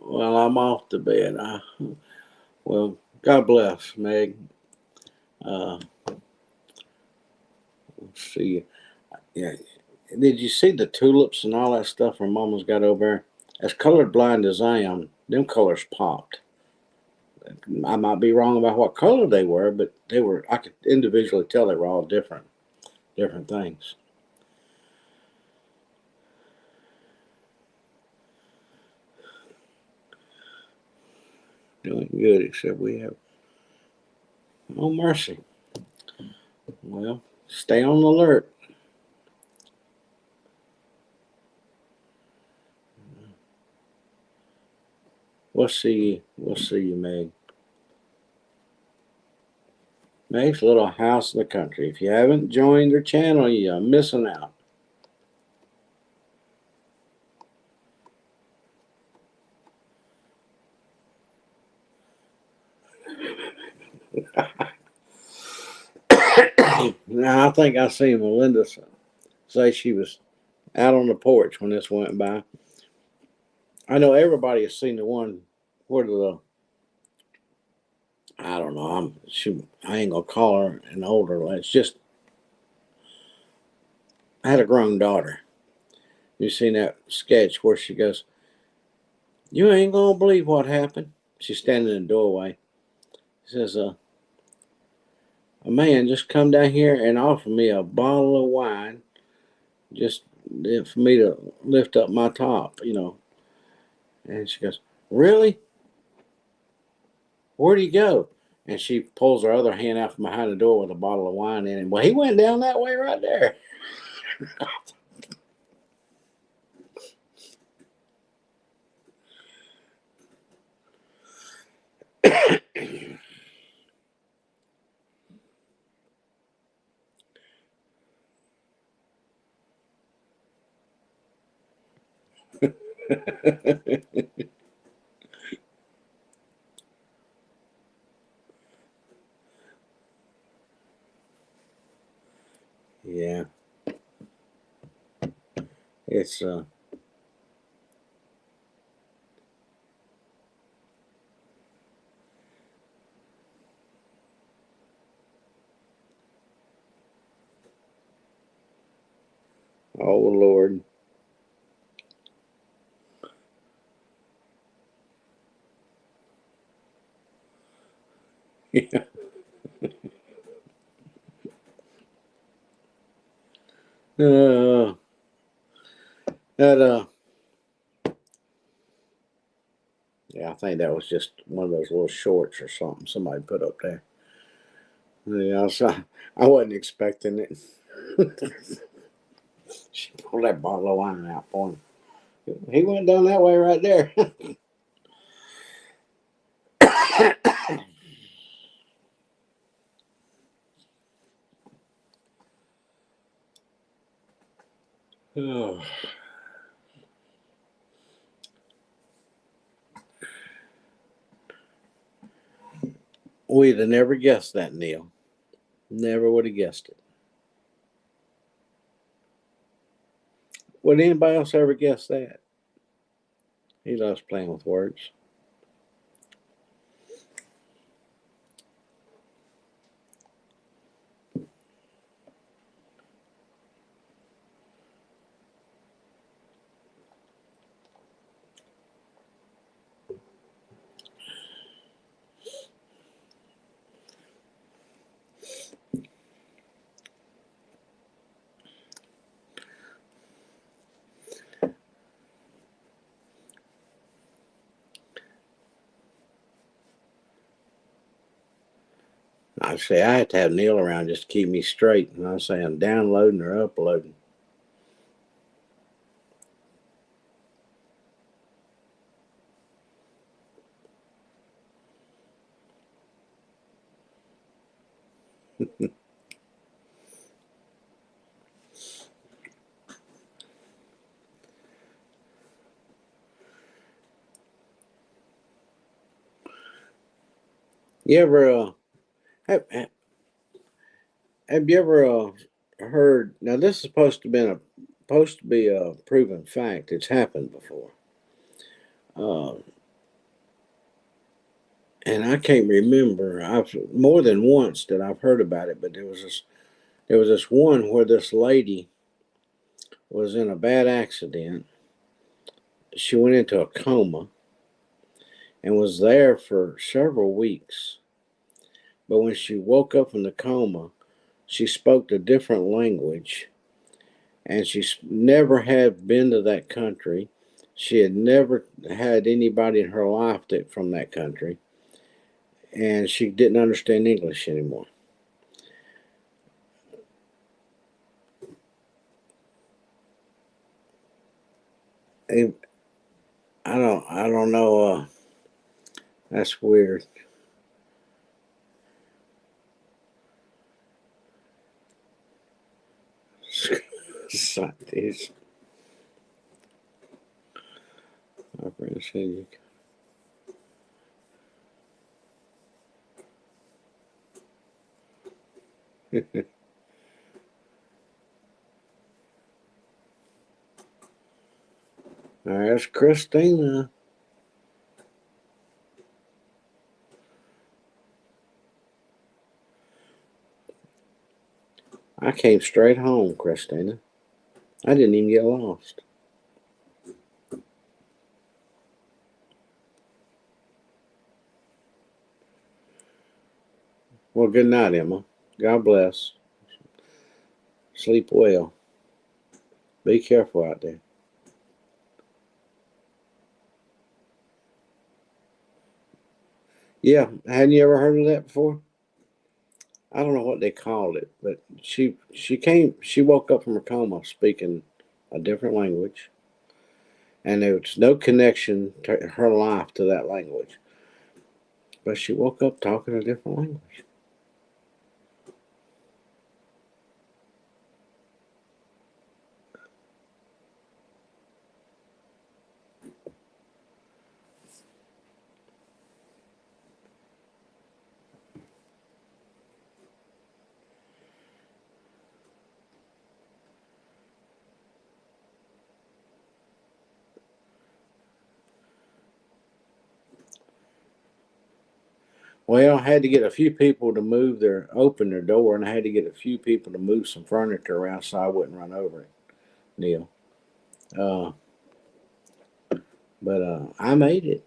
Well, I'm off to bed. Well, God bless, Meg. Uh, let's see. Yeah. Did you see the tulips and all that stuff her mama's got over there? As colorblind as I am, them colors popped. I might be wrong about what color they were, but they were. I could individually tell they were all different things. Doing good, except we have no mercy. Well, stay on the alert. We'll see you. We'll see you, Meg. Meg's Little House in the Country. If you haven't joined her channel, you're missing out. Now, I think I seen Melinda say she was out on the porch when this went by. I know everybody has seen the one where the I don't know. I ain't gonna call her an older. It's just I had a grown daughter. You seen that sketch where she goes, "You ain't gonna believe what happened." She's standing in the doorway. She says, "A man just come down here and offered me a bottle of wine, just for me to lift up my top." And she goes, "Really? Where'd he go?" And she pulls her other hand out from behind the door with a bottle of wine in it. Well, he went down that way right there. Yeah, it's oh Lord. Yeah. That yeah, I think that was just one of those little shorts or something somebody put up there. Yeah, so I wasn't expecting it. She pulled that bottle of wine out for him. He went down that way right there. Oh. We'd have never guessed that, Neil. Never would have guessed it. Would anybody else ever guess that? He loves playing with words. I say I had to have Neil around just to keep me straight. And I was saying downloading or uploading. You ever have you ever heard? Now this is supposed to be a proven fact. It's happened before. Uh, and I can't remember. I've more than once that I've heard about it, but there was this one where this lady was in a bad accident. She went into a coma and was there for several weeks. But when she woke up from the coma, she spoke a different language, and she never had been to that country. She had never had anybody in her life from that country, and she didn't understand English anymore. I I don't know. That's weird. These my friend said you. There's Christina. I came straight home, Christina. I didn't even get lost. Well, good night, Emma. God bless. Sleep well. Be careful out there. Yeah, hadn't you ever heard of that before? I don't know what they called it, but she woke up from her coma speaking a different language, and there was no connection to her life to that language. But she woke up talking a different language. Well, I had to get a few people to open their door, and I had to get a few people to move some furniture around so I wouldn't run over it, Neil. Uh, but I made it.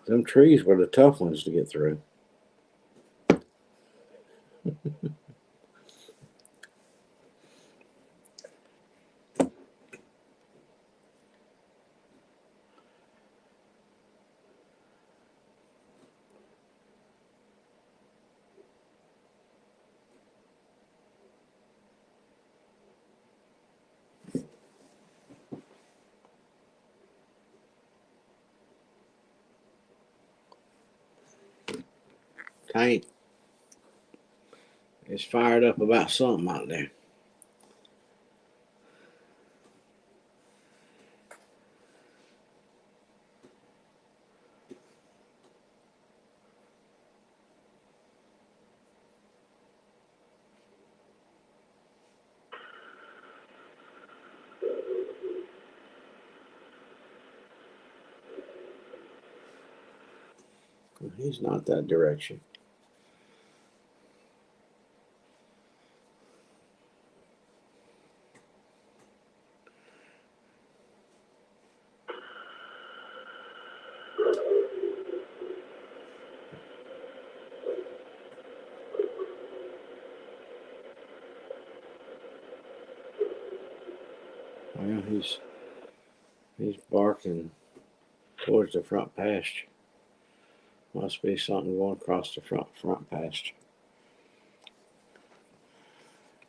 Them trees were the tough ones to get through. Tank is fired up about something out there. He's not that direction. Well, he's barking towards the front pasture. Must be something going across the front pasture.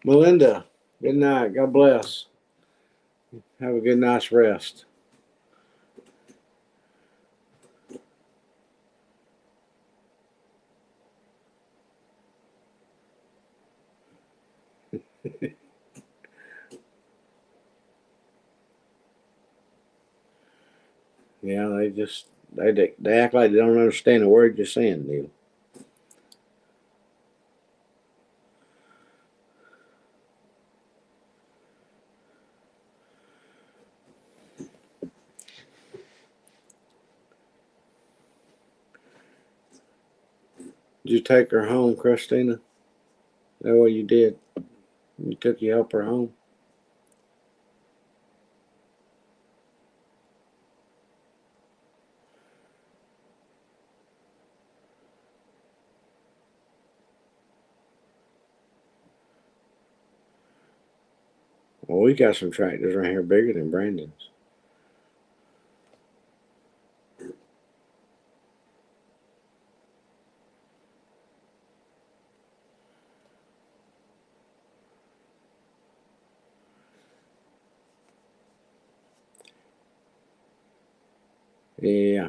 Melinda, good night. God bless. Have a good night's rest. Yeah, they act like they don't understand a word you're saying, Neil. Did you take her home, Christina? Is that what you did? You took your helper home? Well, we got some tractors right here bigger than Brandon's. Yeah.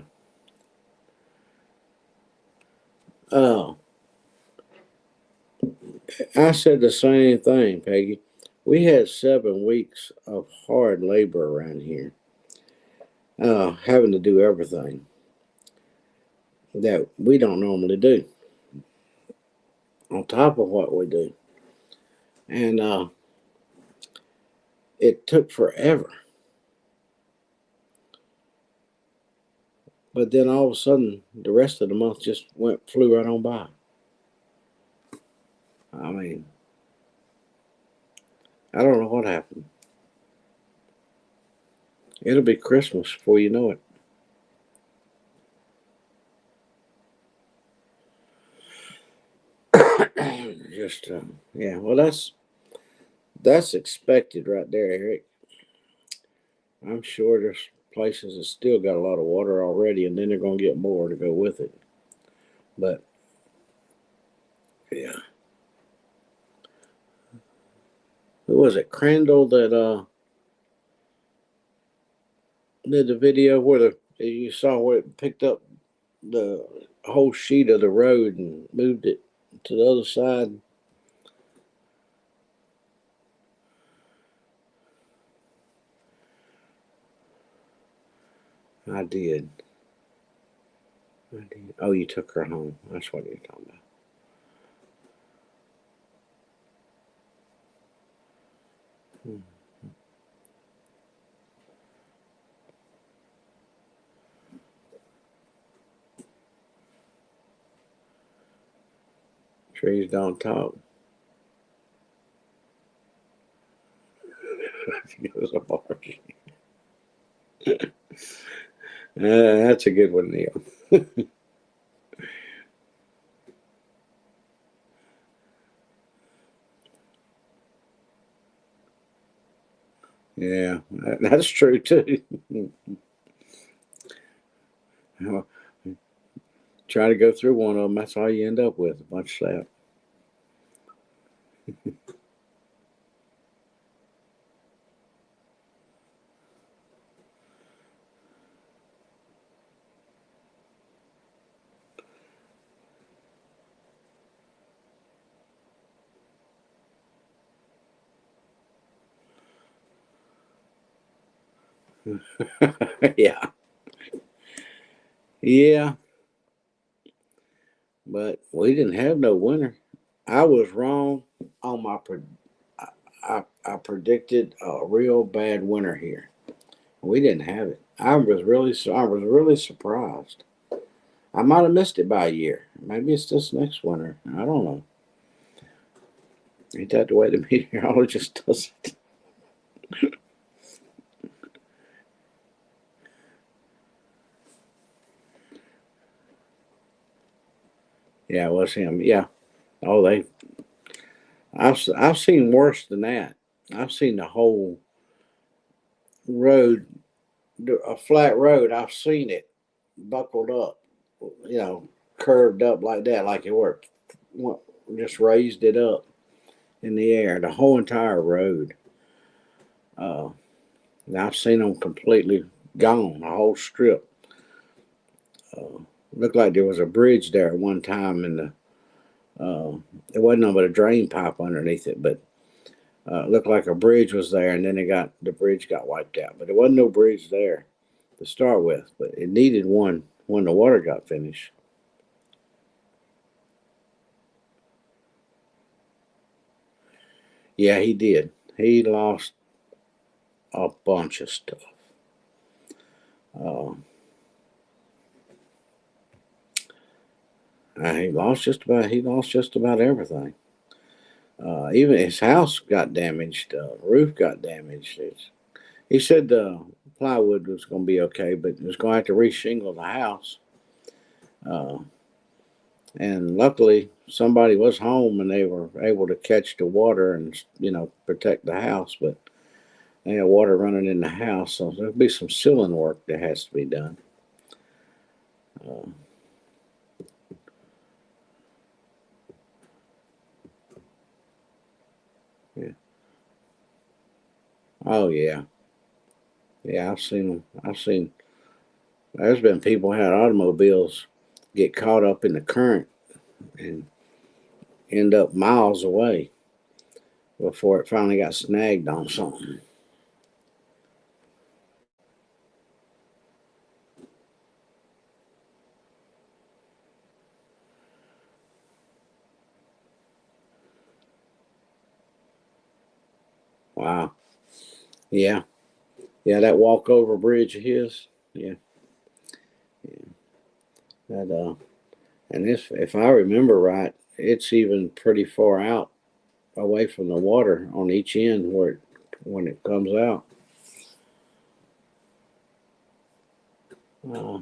Oh, I said the same thing, Peggy. We had 7 weeks of hard labor around here, having to do everything that we don't normally do on top of what we do. And it took forever. But then all of a sudden, the rest of the month just flew right on by. I mean, I don't know what happened. It'll be Christmas before you know it. Just yeah. Well, that's expected right there, Eric. I'm sure there's places that still got a lot of water already, and then they're gonna get more to go with it. But yeah, who was it? Crandall that did the video where you saw where it picked up the whole sheet of the road and moved it to the other side. I did. I did. Oh, you took her home. That's what you're talking about. Hmm. Trees don't talk. She goes a barking. That's a good one, Neil. Yeah, that's true too. Try to go through one of them. That's all you end up with, a bunch of sap. Yeah, yeah, but we didn't have no winter. I was wrong on my. I predicted a real bad winter here. We didn't have it. I was really surprised. I might have missed it by a year. Maybe it's this next winter. I don't know. Ain't that the way the meteorologist does it? Yeah, it was him. Yeah. Oh, they. I've seen worse than that. I've seen the whole road, a flat road. I've seen it buckled up, you know, curved up like that, like it were just raised it up in the air. The whole entire road. Uh, I've seen them completely gone. The whole strip. Uh, Looked like there was a bridge there at one time, and it wasn't no but a drain pipe underneath it, but it looked like a bridge was there, and then the bridge got wiped out. But there wasn't no bridge there to start with, but it needed one when the water got finished. Yeah, he did. He lost a bunch of stuff. Uh, he lost just about everything. Even his house got damaged. Roof got damaged. He said the plywood was going to be okay, but he was going to have to reshingle the house. Uh, and luckily, somebody was home and they were able to catch the water and protect the house. But they had water running in the house, so there'll be some sealing work that has to be done. Uh, yeah. Oh yeah, yeah. I've seen them. I've seen. There's been people who had automobiles get caught up in the current and end up miles away before it finally got snagged on something. Wow. Yeah. Yeah. That walkover bridge of his. Yeah. That and if I remember right, it's even pretty far out away from the water on each end when it comes out. Uh,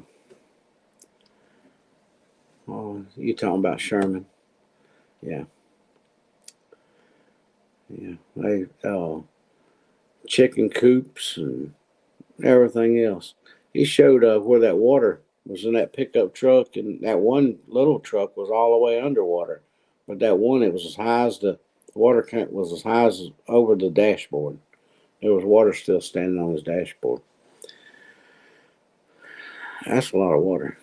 oh, you talking about Sherman? Yeah. Yeah. They chicken coops and everything else. He showed where that water was in that pickup truck, and that one little truck was all the way underwater. But that one, it was as high as the water tank was as high as over the dashboard. There was water still standing on his dashboard. That's a lot of water.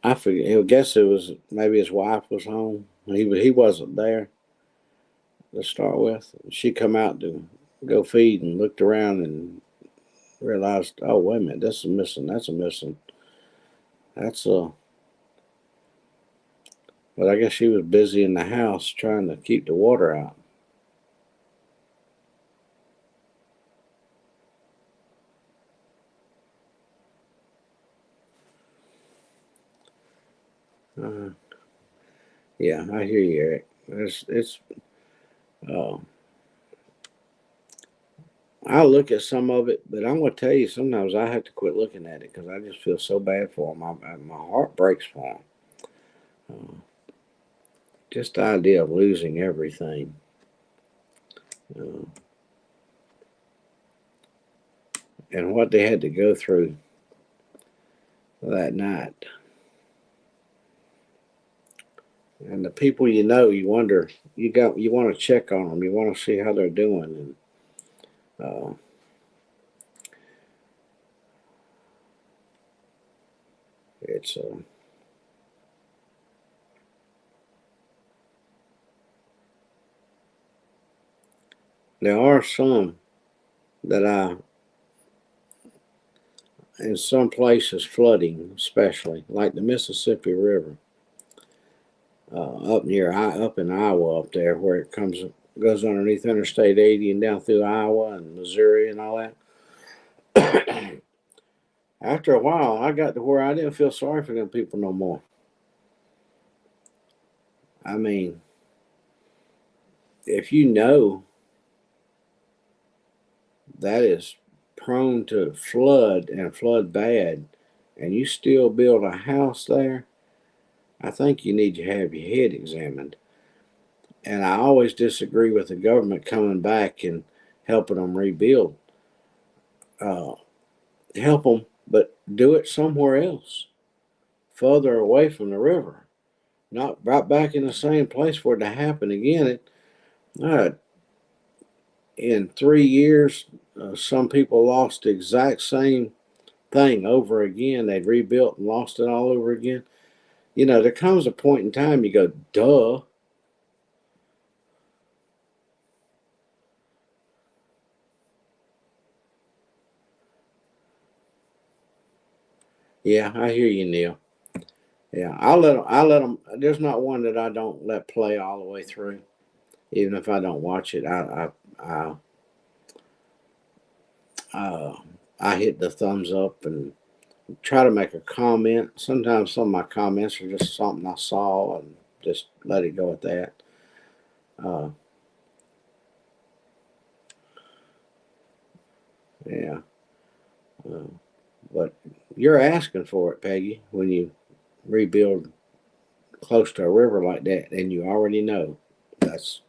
I forget. I guess it was maybe his wife was home. He wasn't there to start with. She come out to go feed and looked around and realized, oh wait a minute, this is missing. That's a missing. That's a But I guess she was busy in the house trying to keep the water out. Uh, yeah, I hear you, Eric. It's. Uh, I look at some of it, but I'm going to tell you, sometimes I have to quit looking at it because I just feel so bad for them. My heart breaks for them. just the idea of losing everything. Uh, and what they had to go through that night. And the people you know, you wonder, you want to check on them, you want to see how they're doing, and it's there are some that in some places flooding, especially like the Mississippi River, up in Iowa, up there where it goes underneath Interstate 80 and down through Iowa and Missouri and all that. After a while, I got to where I didn't feel sorry for them people no more. I mean, if you know that is prone to flood and flood bad, and you still build a house there, I think you need to have your head examined. And I always disagree with the government coming back and helping them rebuild. Uh, Help them, but do it somewhere else, further away from the river, not right back in the same place for it to happen again. Uh, in 3 years, some people lost the exact same thing over again. They'd rebuilt and lost it all over again. You know, there comes a point in time you go, duh. Yeah, I hear you, Neil. Yeah, I let them. There's not one that I don't let play all the way through, even if I don't watch it. I, uh, I hit the thumbs up and try to make a comment. Sometimes some of my comments are just something I saw and just let it go at that. Uh, yeah, uh, but you're asking for it, Peggy, when you rebuild close to a river like that, and you already know that's.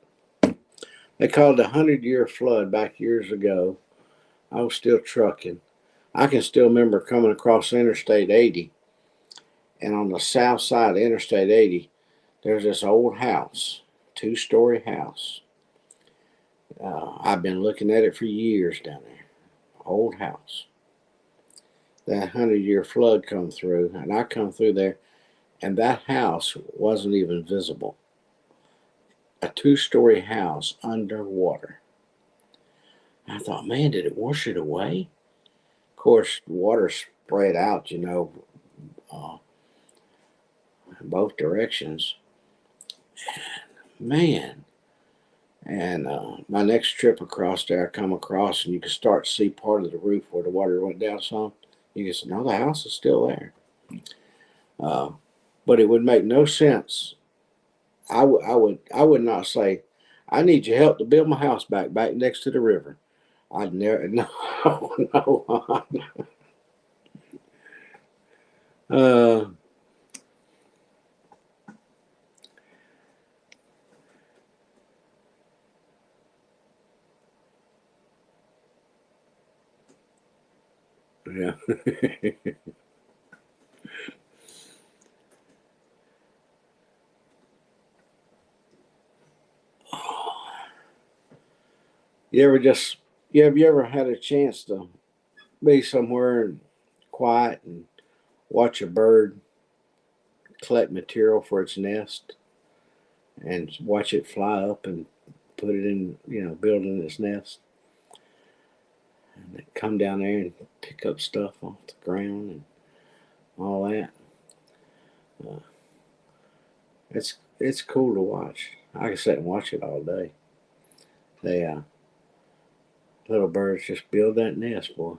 They called it the 100-year flood back years ago. I was still trucking. I can still remember coming across Interstate 80, and on the south side of Interstate 80, there's this old house, two-story house. I've been looking at it for years down there. Old house. That 100-year flood come through, and I come through there, and that house wasn't even visible. A two-story house underwater. I thought, man, did it wash it away? Of course, water spread out, uh, in both directions. Man. And my next trip across there, I come across, and you can start to see part of the roof where the water went down some. You can say, no, the house is still there. Uh, but it would make no sense. I would not say, I need your help to build my house back next to the river. I'd never, no, no. uh, yeah. you ever just, have you ever had a chance to be somewhere and quiet and watch a bird collect material for its nest and watch it fly up and put it in, build in its nest, and they come down there and pick up stuff off the ground and all that. Uh, it's cool to watch. I can sit and watch it all day. They little birds just build that nest, boy.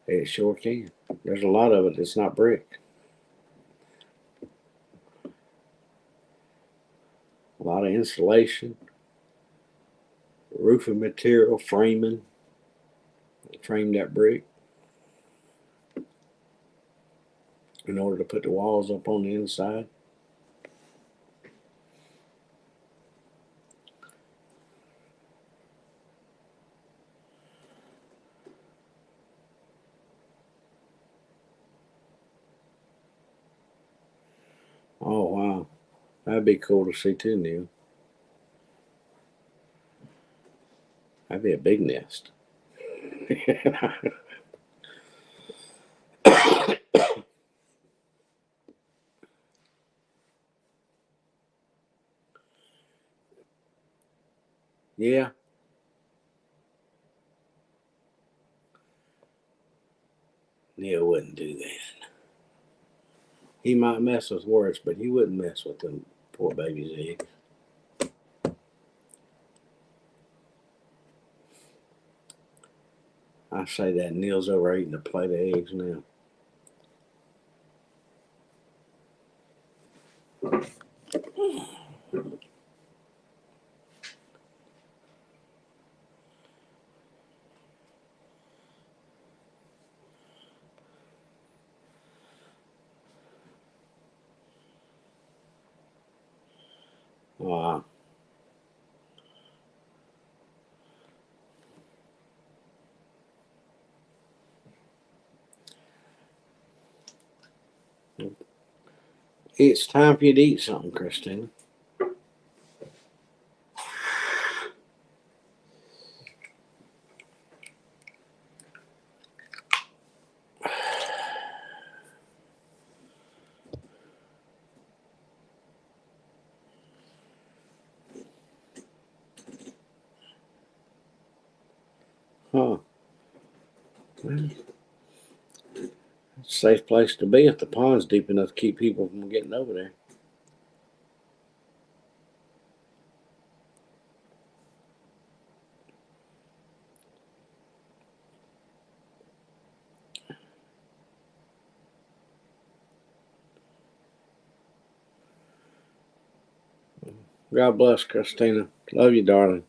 It sure can. There's a lot of it that's not brick. A lot of insulation, roofing material, framing. frame that brick in order to put the walls up on the inside. Oh wow, that'd be cool to see too, Neil. That'd be a big nest. Yeah, Neil wouldn't do that. He might mess with words, but he wouldn't mess with them poor baby's eggs. I say that Neil's over eating a plate of eggs now. Wow. It's time for you to eat something, Christina. Huh. Well, it's a safe place to be if the pond's deep enough to keep people from getting over there. God bless, Christina. Love you, darling.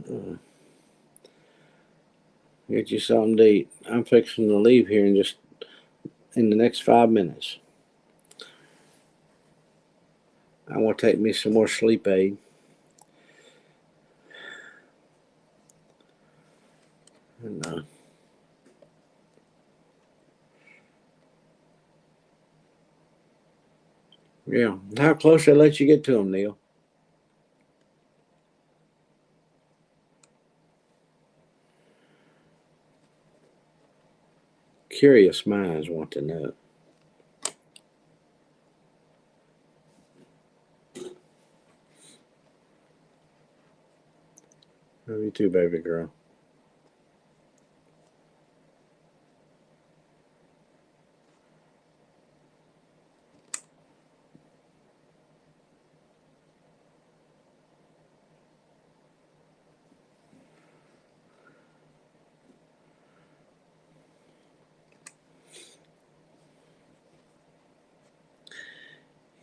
Uh, get you something to eat. I'm fixing to leave here in the next 5 minutes. I want to take me some more sleep aid. And, yeah. How close they let you get to them, Neil? Curious minds want to know. Love you too, baby girl.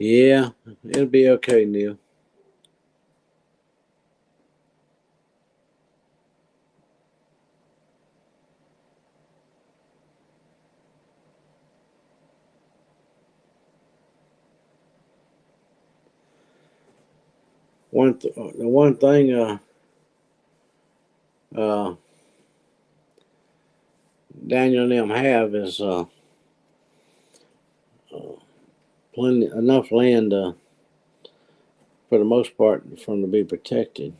Yeah, it'll be okay, Neil. The one thing uh, Daniel and them have is uh, plenty enough land for the most part for them to be protected.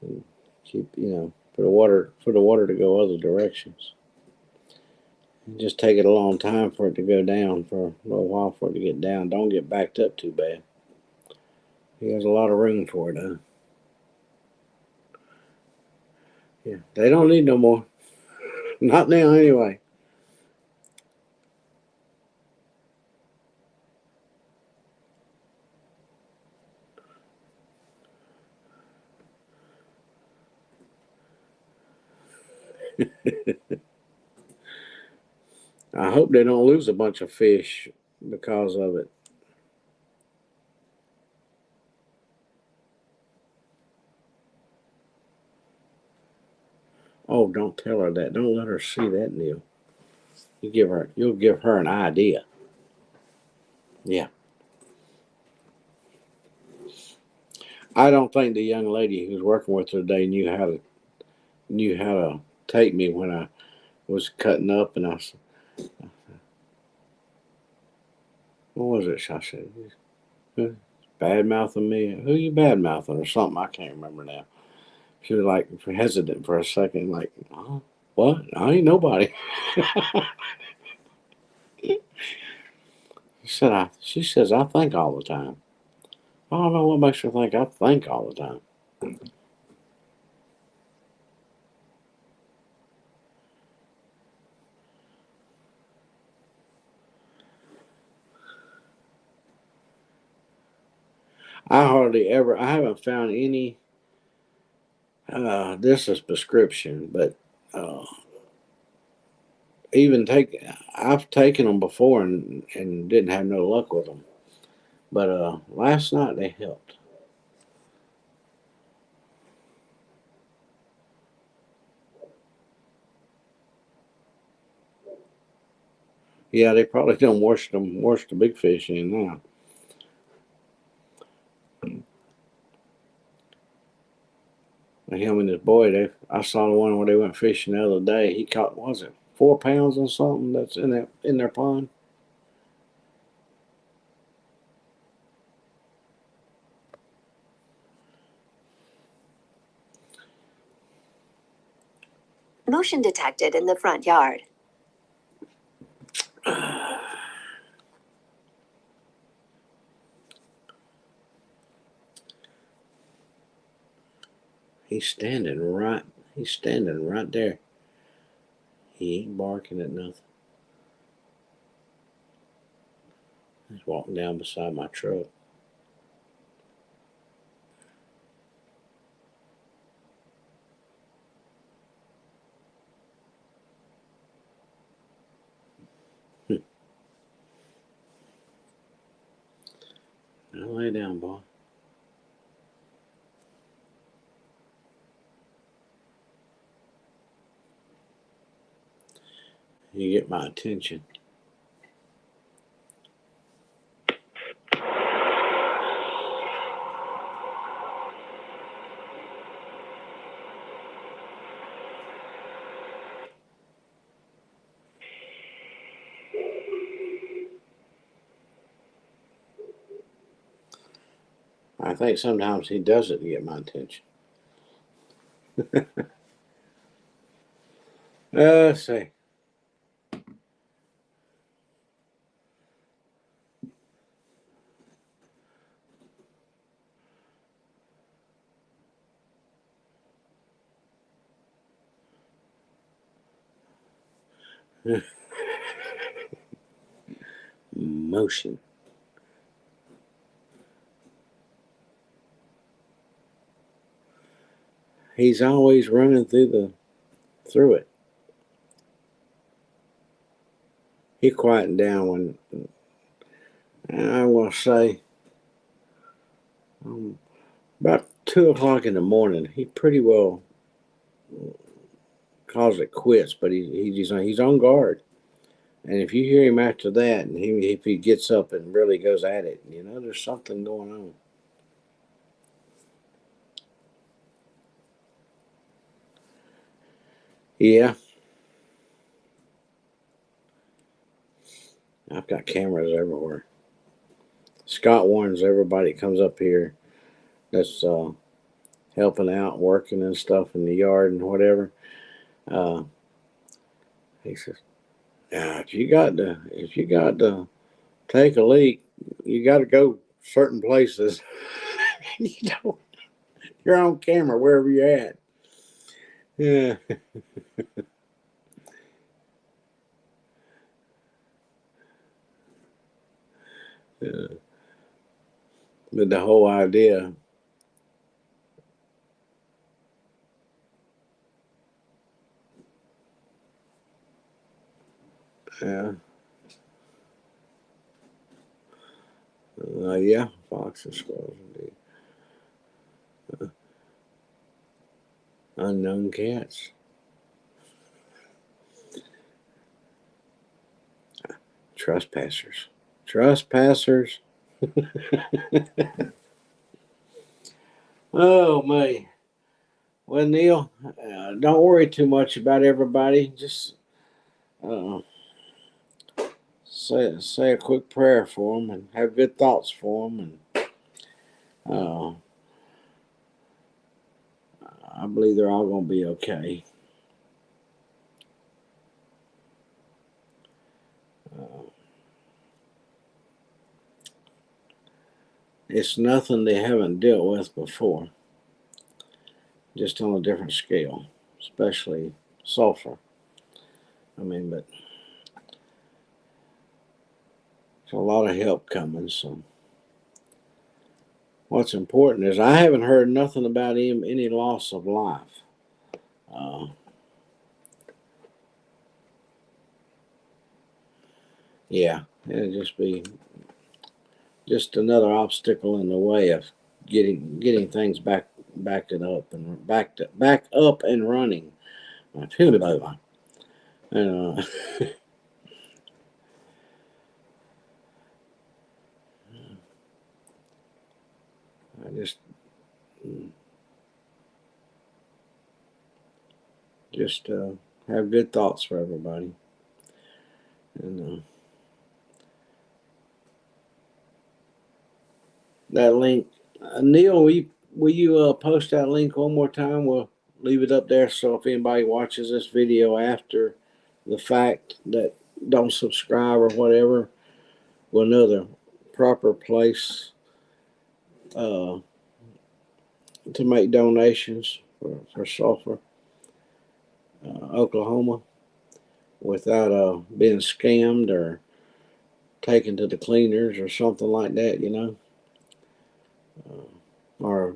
And keep for the water to go other directions. It just take it a long time for it to go down for a little while for it to get down. Don't get backed up too bad. He has a lot of room for it, huh? Yeah, they don't need no more. Not now, anyway. I hope they don't lose a bunch of fish because of it. Oh, don't tell her that. Don't let her see that, Neil. You'll give her an idea. Yeah. I don't think the young lady who's working with her today knew how to take me when I was cutting up, and I said, what was it? I said, bad mouthing me. Who you bad mouthing or something? I can't remember now. She was like hesitant for a second, like, huh? What? I ain't nobody. She says I think all the time. I don't know what makes her think I think all the time. I haven't found any. This is prescription, but uh, I've taken them before and didn't have no luck with them. But last night they helped. Yeah, they probably don't wash the big fish in now. And him and his boy, I saw the one where they went fishing the other day. He caught, what was it, 4 pounds or something that's in their pond. Motion detected in the front yard. He's standing right. He's standing right there. He ain't barking at nothing. He's walking down beside my truck. Now lay down, boy. You get my attention. I think sometimes he does it to get my attention. Let's see. Motion. He's always running through it. He quieted down when I will say about 2 o'clock in the morning. He pretty well calls it quits, but he's on guard. And if you hear him after that, and if he gets up and really goes at it, there's something going on. Yeah, I've got cameras everywhere. Scott warns everybody that comes up here that's helping out, working and stuff in the yard and whatever. Uh, he says, "Now, if you got to take a leak, you got to go certain places. you know, you're on camera wherever you're at." Yeah. Yeah. But the whole idea, yeah, yeah, fox and squirrels indeed. Unknown cats. Trespassers. Trespassers. Oh, my. Well, Neil, don't worry too much about everybody. Just uh, say a quick prayer for them and have good thoughts for them. And uh, I believe they're all going to be okay. Uh, it's nothing they haven't dealt with before, just on a different scale, especially sulfur. I mean, but there's a lot of help coming. So what's important is I haven't heard nothing about any loss of life. Uh, yeah, it'll just be just another obstacle in the way of getting things back it up and back up and running. And, I just have good thoughts for everybody. And that link, Neil, will you post that link one more time? We'll leave it up there so if anybody watches this video after the fact that don't subscribe or whatever, we'll know the proper place uh, to make donations for sulfur, Oklahoma, without being scammed or taken to the cleaners or something like that, or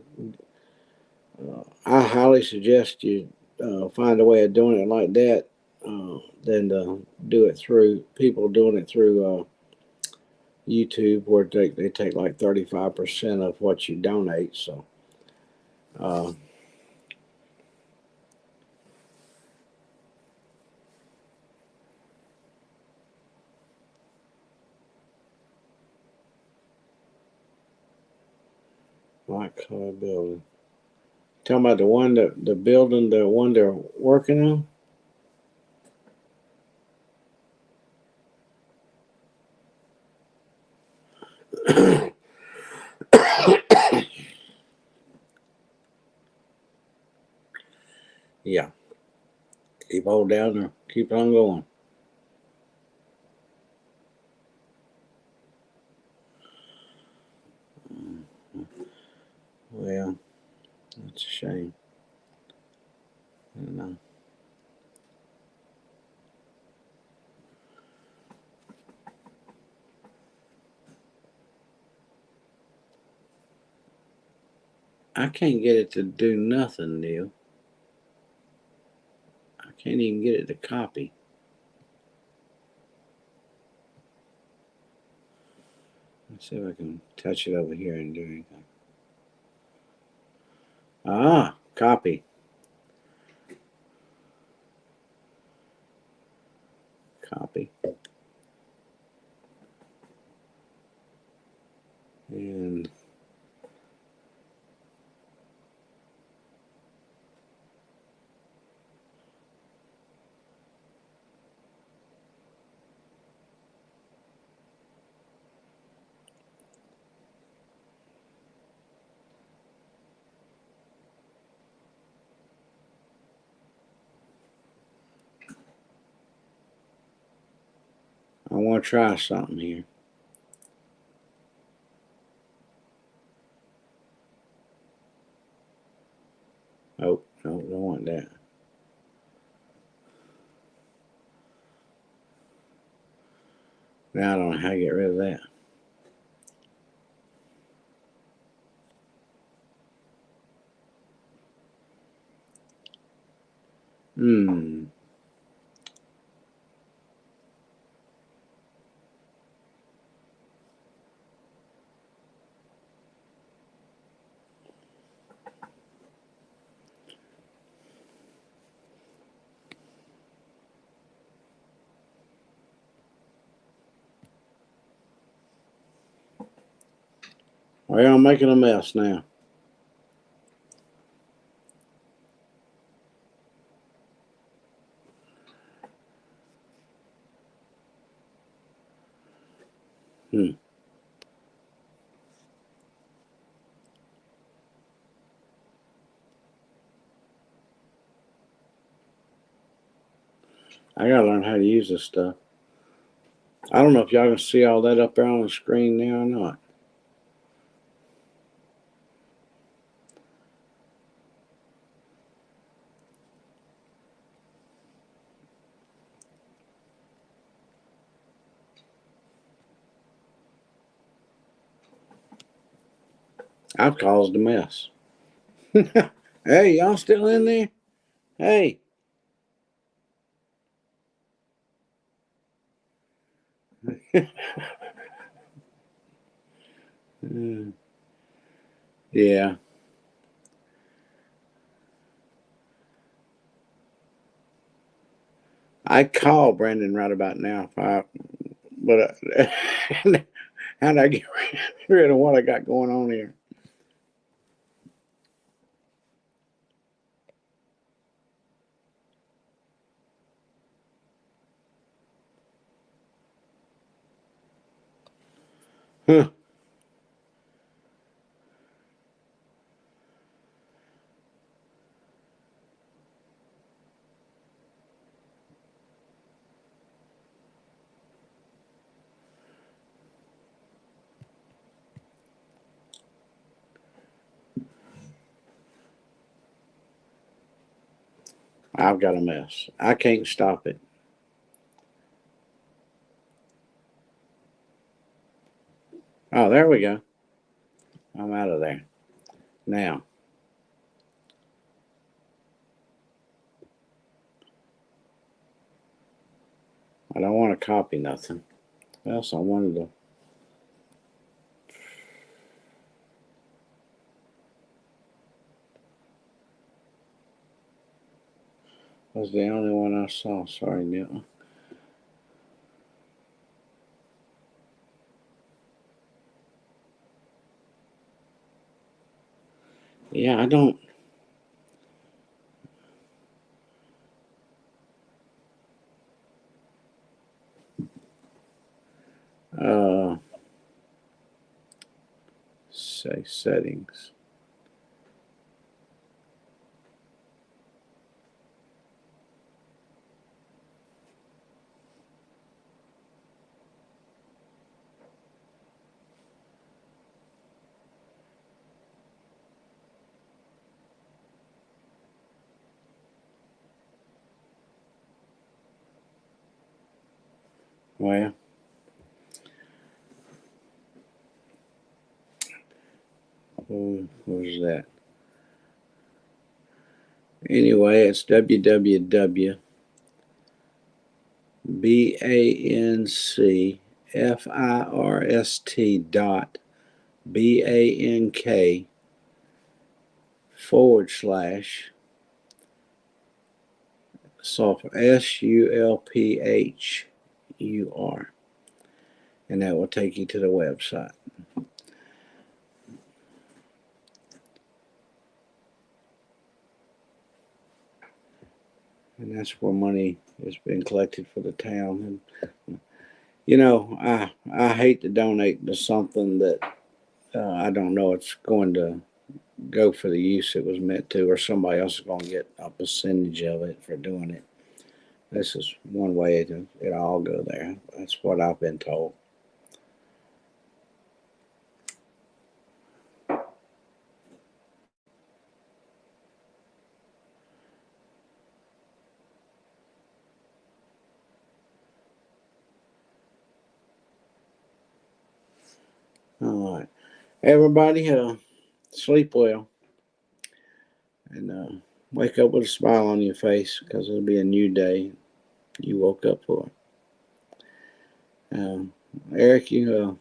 I highly suggest you find a way of doing it like that than to do it through people doing it through YouTube, where they take like 35% of what you donate. So, uh, white color building. Talking about the building, the one they're working on. Yeah, keep on down there, keep on going. Well, that's a shame. I don't know. I can't get it to do nothing, Neil. I can't even get it to copy. Let's see if I can touch it over here and do anything. Ah, copy. Copy. And I want to try something here. Oh, no, don't want that. Now I don't know how to get rid of that. Hmm. Well, I'm making a mess now. I gotta learn how to use this stuff. I don't know if y'all can see all that up there on the screen now or not. I've caused a mess. Hey, y'all still in there? Hey. Yeah. I'd call Brandon right about now but how'd I get rid of what I got going on here? Huh. I've got a mess. I can't stop it. Oh, there we go. I'm out of there. Now, I don't want to copy nothing. Else I wanted to. Was the only one I saw. Sorry, Milton. Yeah, I don't. Say settings. Well, what was that? Anyway, it's www.bancfirst.bank software SULPHUR, and that will take you to the website. And that's where money has been collected for the town. And I hate to donate to something that I don't know it's going to go for the use it was meant to, or somebody else is going to get a percentage of it for doing it. This is one way it all go there. That's what I've been told. All right, everybody, sleep well and wake up with a smile on your face because it'll be a new day you woke up for. Eric, y'all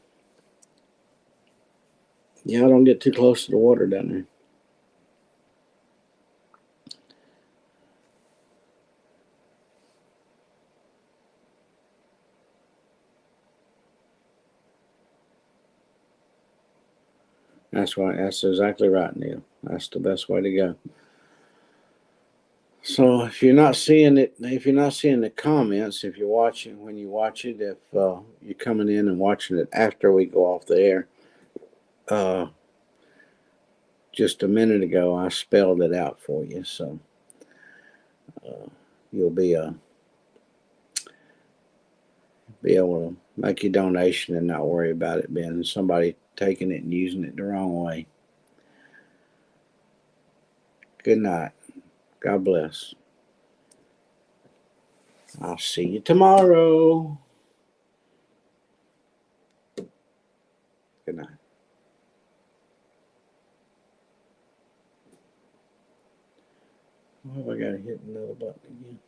don't get too close to the water down there. That's right. That's exactly right, Neil. That's the best way to go. So if you're not seeing it, if you're not seeing the comments, if you're watching when you watch it, if you're coming in and watching it after we go off the air, just a minute ago I spelled it out for you, so you'll be able to make your donation and not worry about it being somebody taking it and using it the wrong way. Good night. God bless. I'll see you tomorrow. Good night. Why have I got to hit another button again?